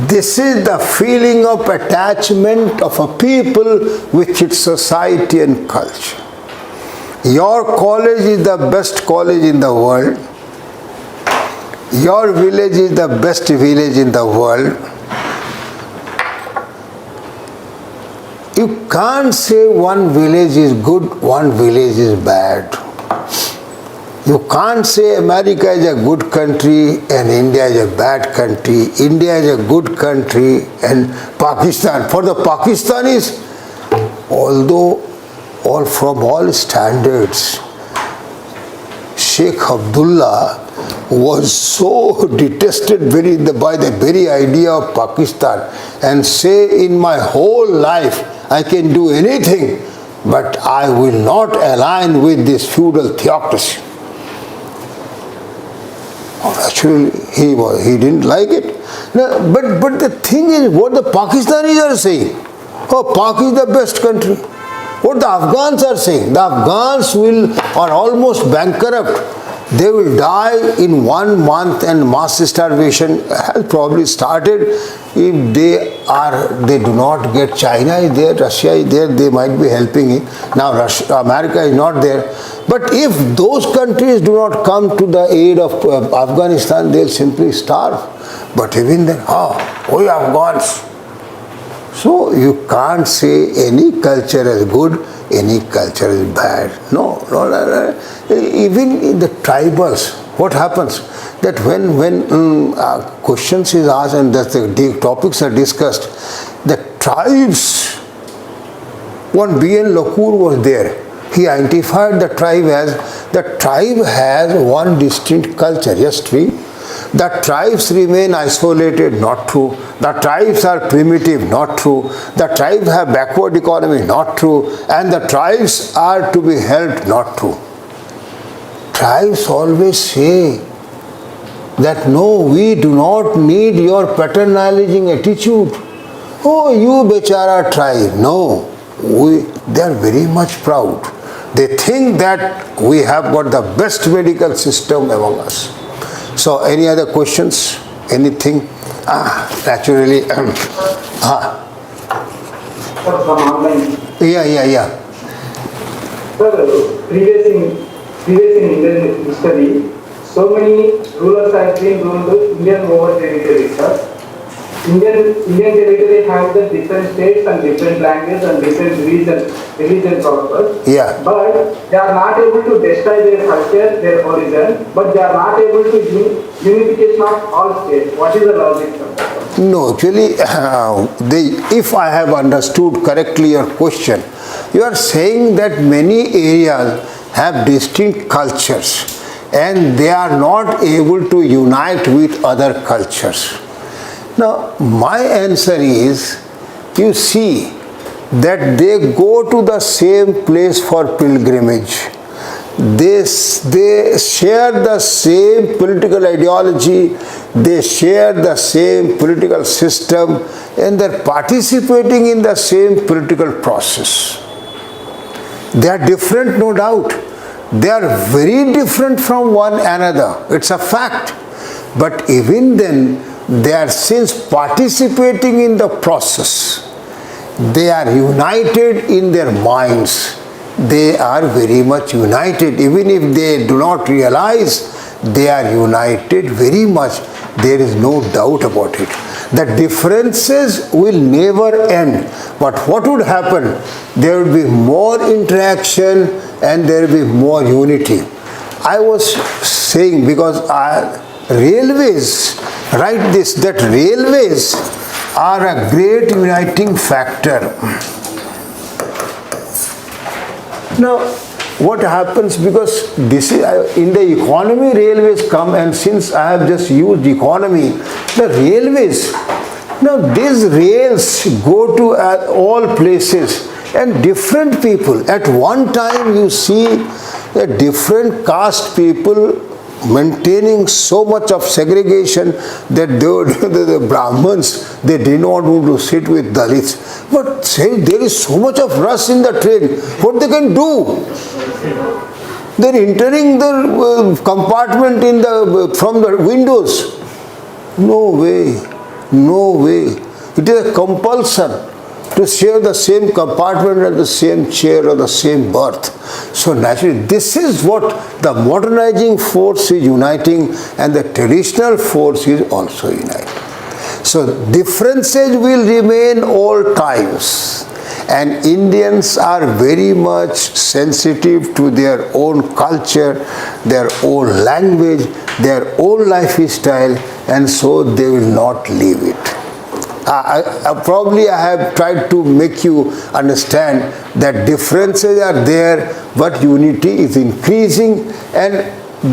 Speaker 1: This is the feeling of attachment of a people with its society and culture. Your college is the best college in the world. Your village is the best village in the world. You can't say one village is good, one village is bad. You can't say America is a good country and India is a bad country. India is a good country and Pakistan. For the Pakistanis, although from all standards, Sheikh Abdullah was so detested by the very idea of Pakistan, and say, in my whole life I can do anything, but I will not align with this feudal theocracy. Actually, he didn't like it. No, but the thing is, what the Pakistanis are saying, oh, Pak is the best country. What the Afghans are saying, the Afghans are almost bankrupt they will die in 1 month, and mass starvation has probably started. If they do not get, China is there, Russia is there, they might be helping it. Now America is not there. But if those countries do not come to the aid of Afghanistan, they'll simply starve. But even then, we Afghans. So you can't say any culture is good, any culture is bad. No. Even in the tribals, what happens? That when questions is asked and that the topics are discussed, the tribes, one B.N. Lacour was there. He identified the tribe has one distinct culture. Yes, true. The tribes remain isolated, not true. The tribes are primitive, not true. The tribes have backward economy, not true. And the tribes are to be helped, not true. Tribes always say that no, we do not need your patronizing attitude. Oh, you bechara tribe. No, they are very much proud. They think that we have got the best medical system among us. So, any other questions? Anything? Naturally.
Speaker 3: From online.
Speaker 1: Yeah.
Speaker 3: Sir, previous in Indian history, so many rulers have been ruled Indian over territory, sir. Indian territory has the different states and different languages and different religion purpose.
Speaker 1: Yeah.
Speaker 3: But they are not able to destroy their culture, their origin, but they are not able to unification of all states. What is the logic, sir?
Speaker 1: No, actually, if I have understood correctly your question, you are saying that many areas have distinct cultures and they are not able to unite with other cultures. Now, my answer is, you see that they go to the same place for pilgrimage. They share the same political ideology, they share the same political system, and they're participating in the same political process. They are different, no doubt. They are very different from one another. It's a fact. But even then, they are since participating in the process. They are united in their minds. They are very much united. Even if they do not realize, they are united very much. There is no doubt about it. The differences will never end. But what would happen? There will be more interaction and there will be more unity. I was saying, because railways, write this, that railways are a great uniting factor. Now, what happens, because this is, in the economy railways come, and since I have just used economy, the railways, now these rails go to all places and different people. At one time you see that different caste people maintaining so much of segregation that the Brahmins, they did not want to sit with Dalits. But say there is so much of rush in the train, what they can do? They are entering the compartment from the windows. No way. It is a compulsion to share the same compartment and the same chair or the same berth. So naturally, this is what the modernizing force is uniting, and the traditional force is also uniting. So differences will remain all times, and Indians are very much sensitive to their own culture, their own language, their own lifestyle, and so they will not leave it. Probably I have tried to make you understand that differences are there, but unity is increasing, and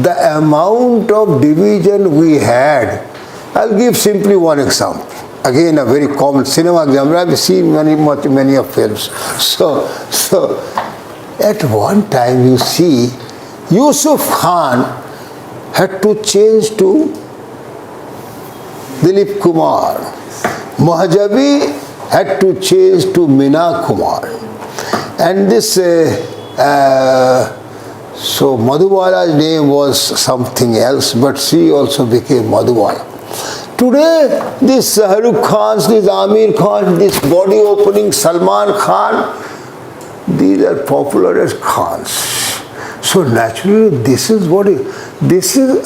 Speaker 1: the amount of division we had. I'll give simply one example. Again, a very common cinema example. I've seen many of films. So at one time you see Yusuf Khan had to change to Dilip Kumar. Mahjabi had to change to Meena Kumar. And this So Madhubala's name was something else, but she also became Madhubala. Today, this Shahrukh Khans, this Amir Khan, this body opening Salman Khan, these are popular as Khans. So naturally, this is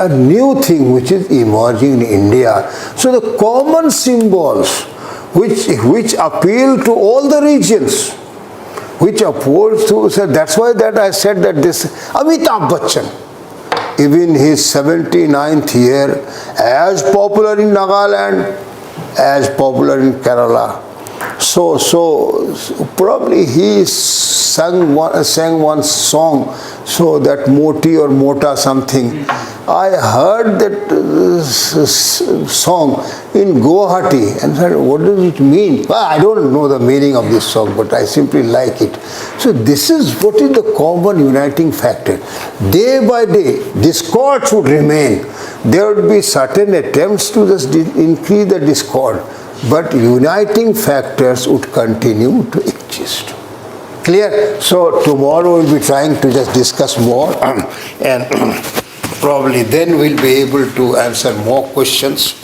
Speaker 1: a new thing which is emerging in India. So the common symbols which appeal to all the regions, which oppose to, so that's why that I said that this Amitabh Bachchan, even his 79th year, as popular in Nagaland, as popular in Kerala. So probably he sang one song, so that Moti or Mota something. I heard that song in Guwahati and said, what does it mean? Well, I don't know the meaning of this song, but I simply like it. So this is what is the common uniting factor. Day by day, discord should remain. There would be certain attempts to just increase the discord, but uniting factors would continue to exist. Clear? So tomorrow we'll be trying to just discuss more and probably then we'll be able to answer more questions.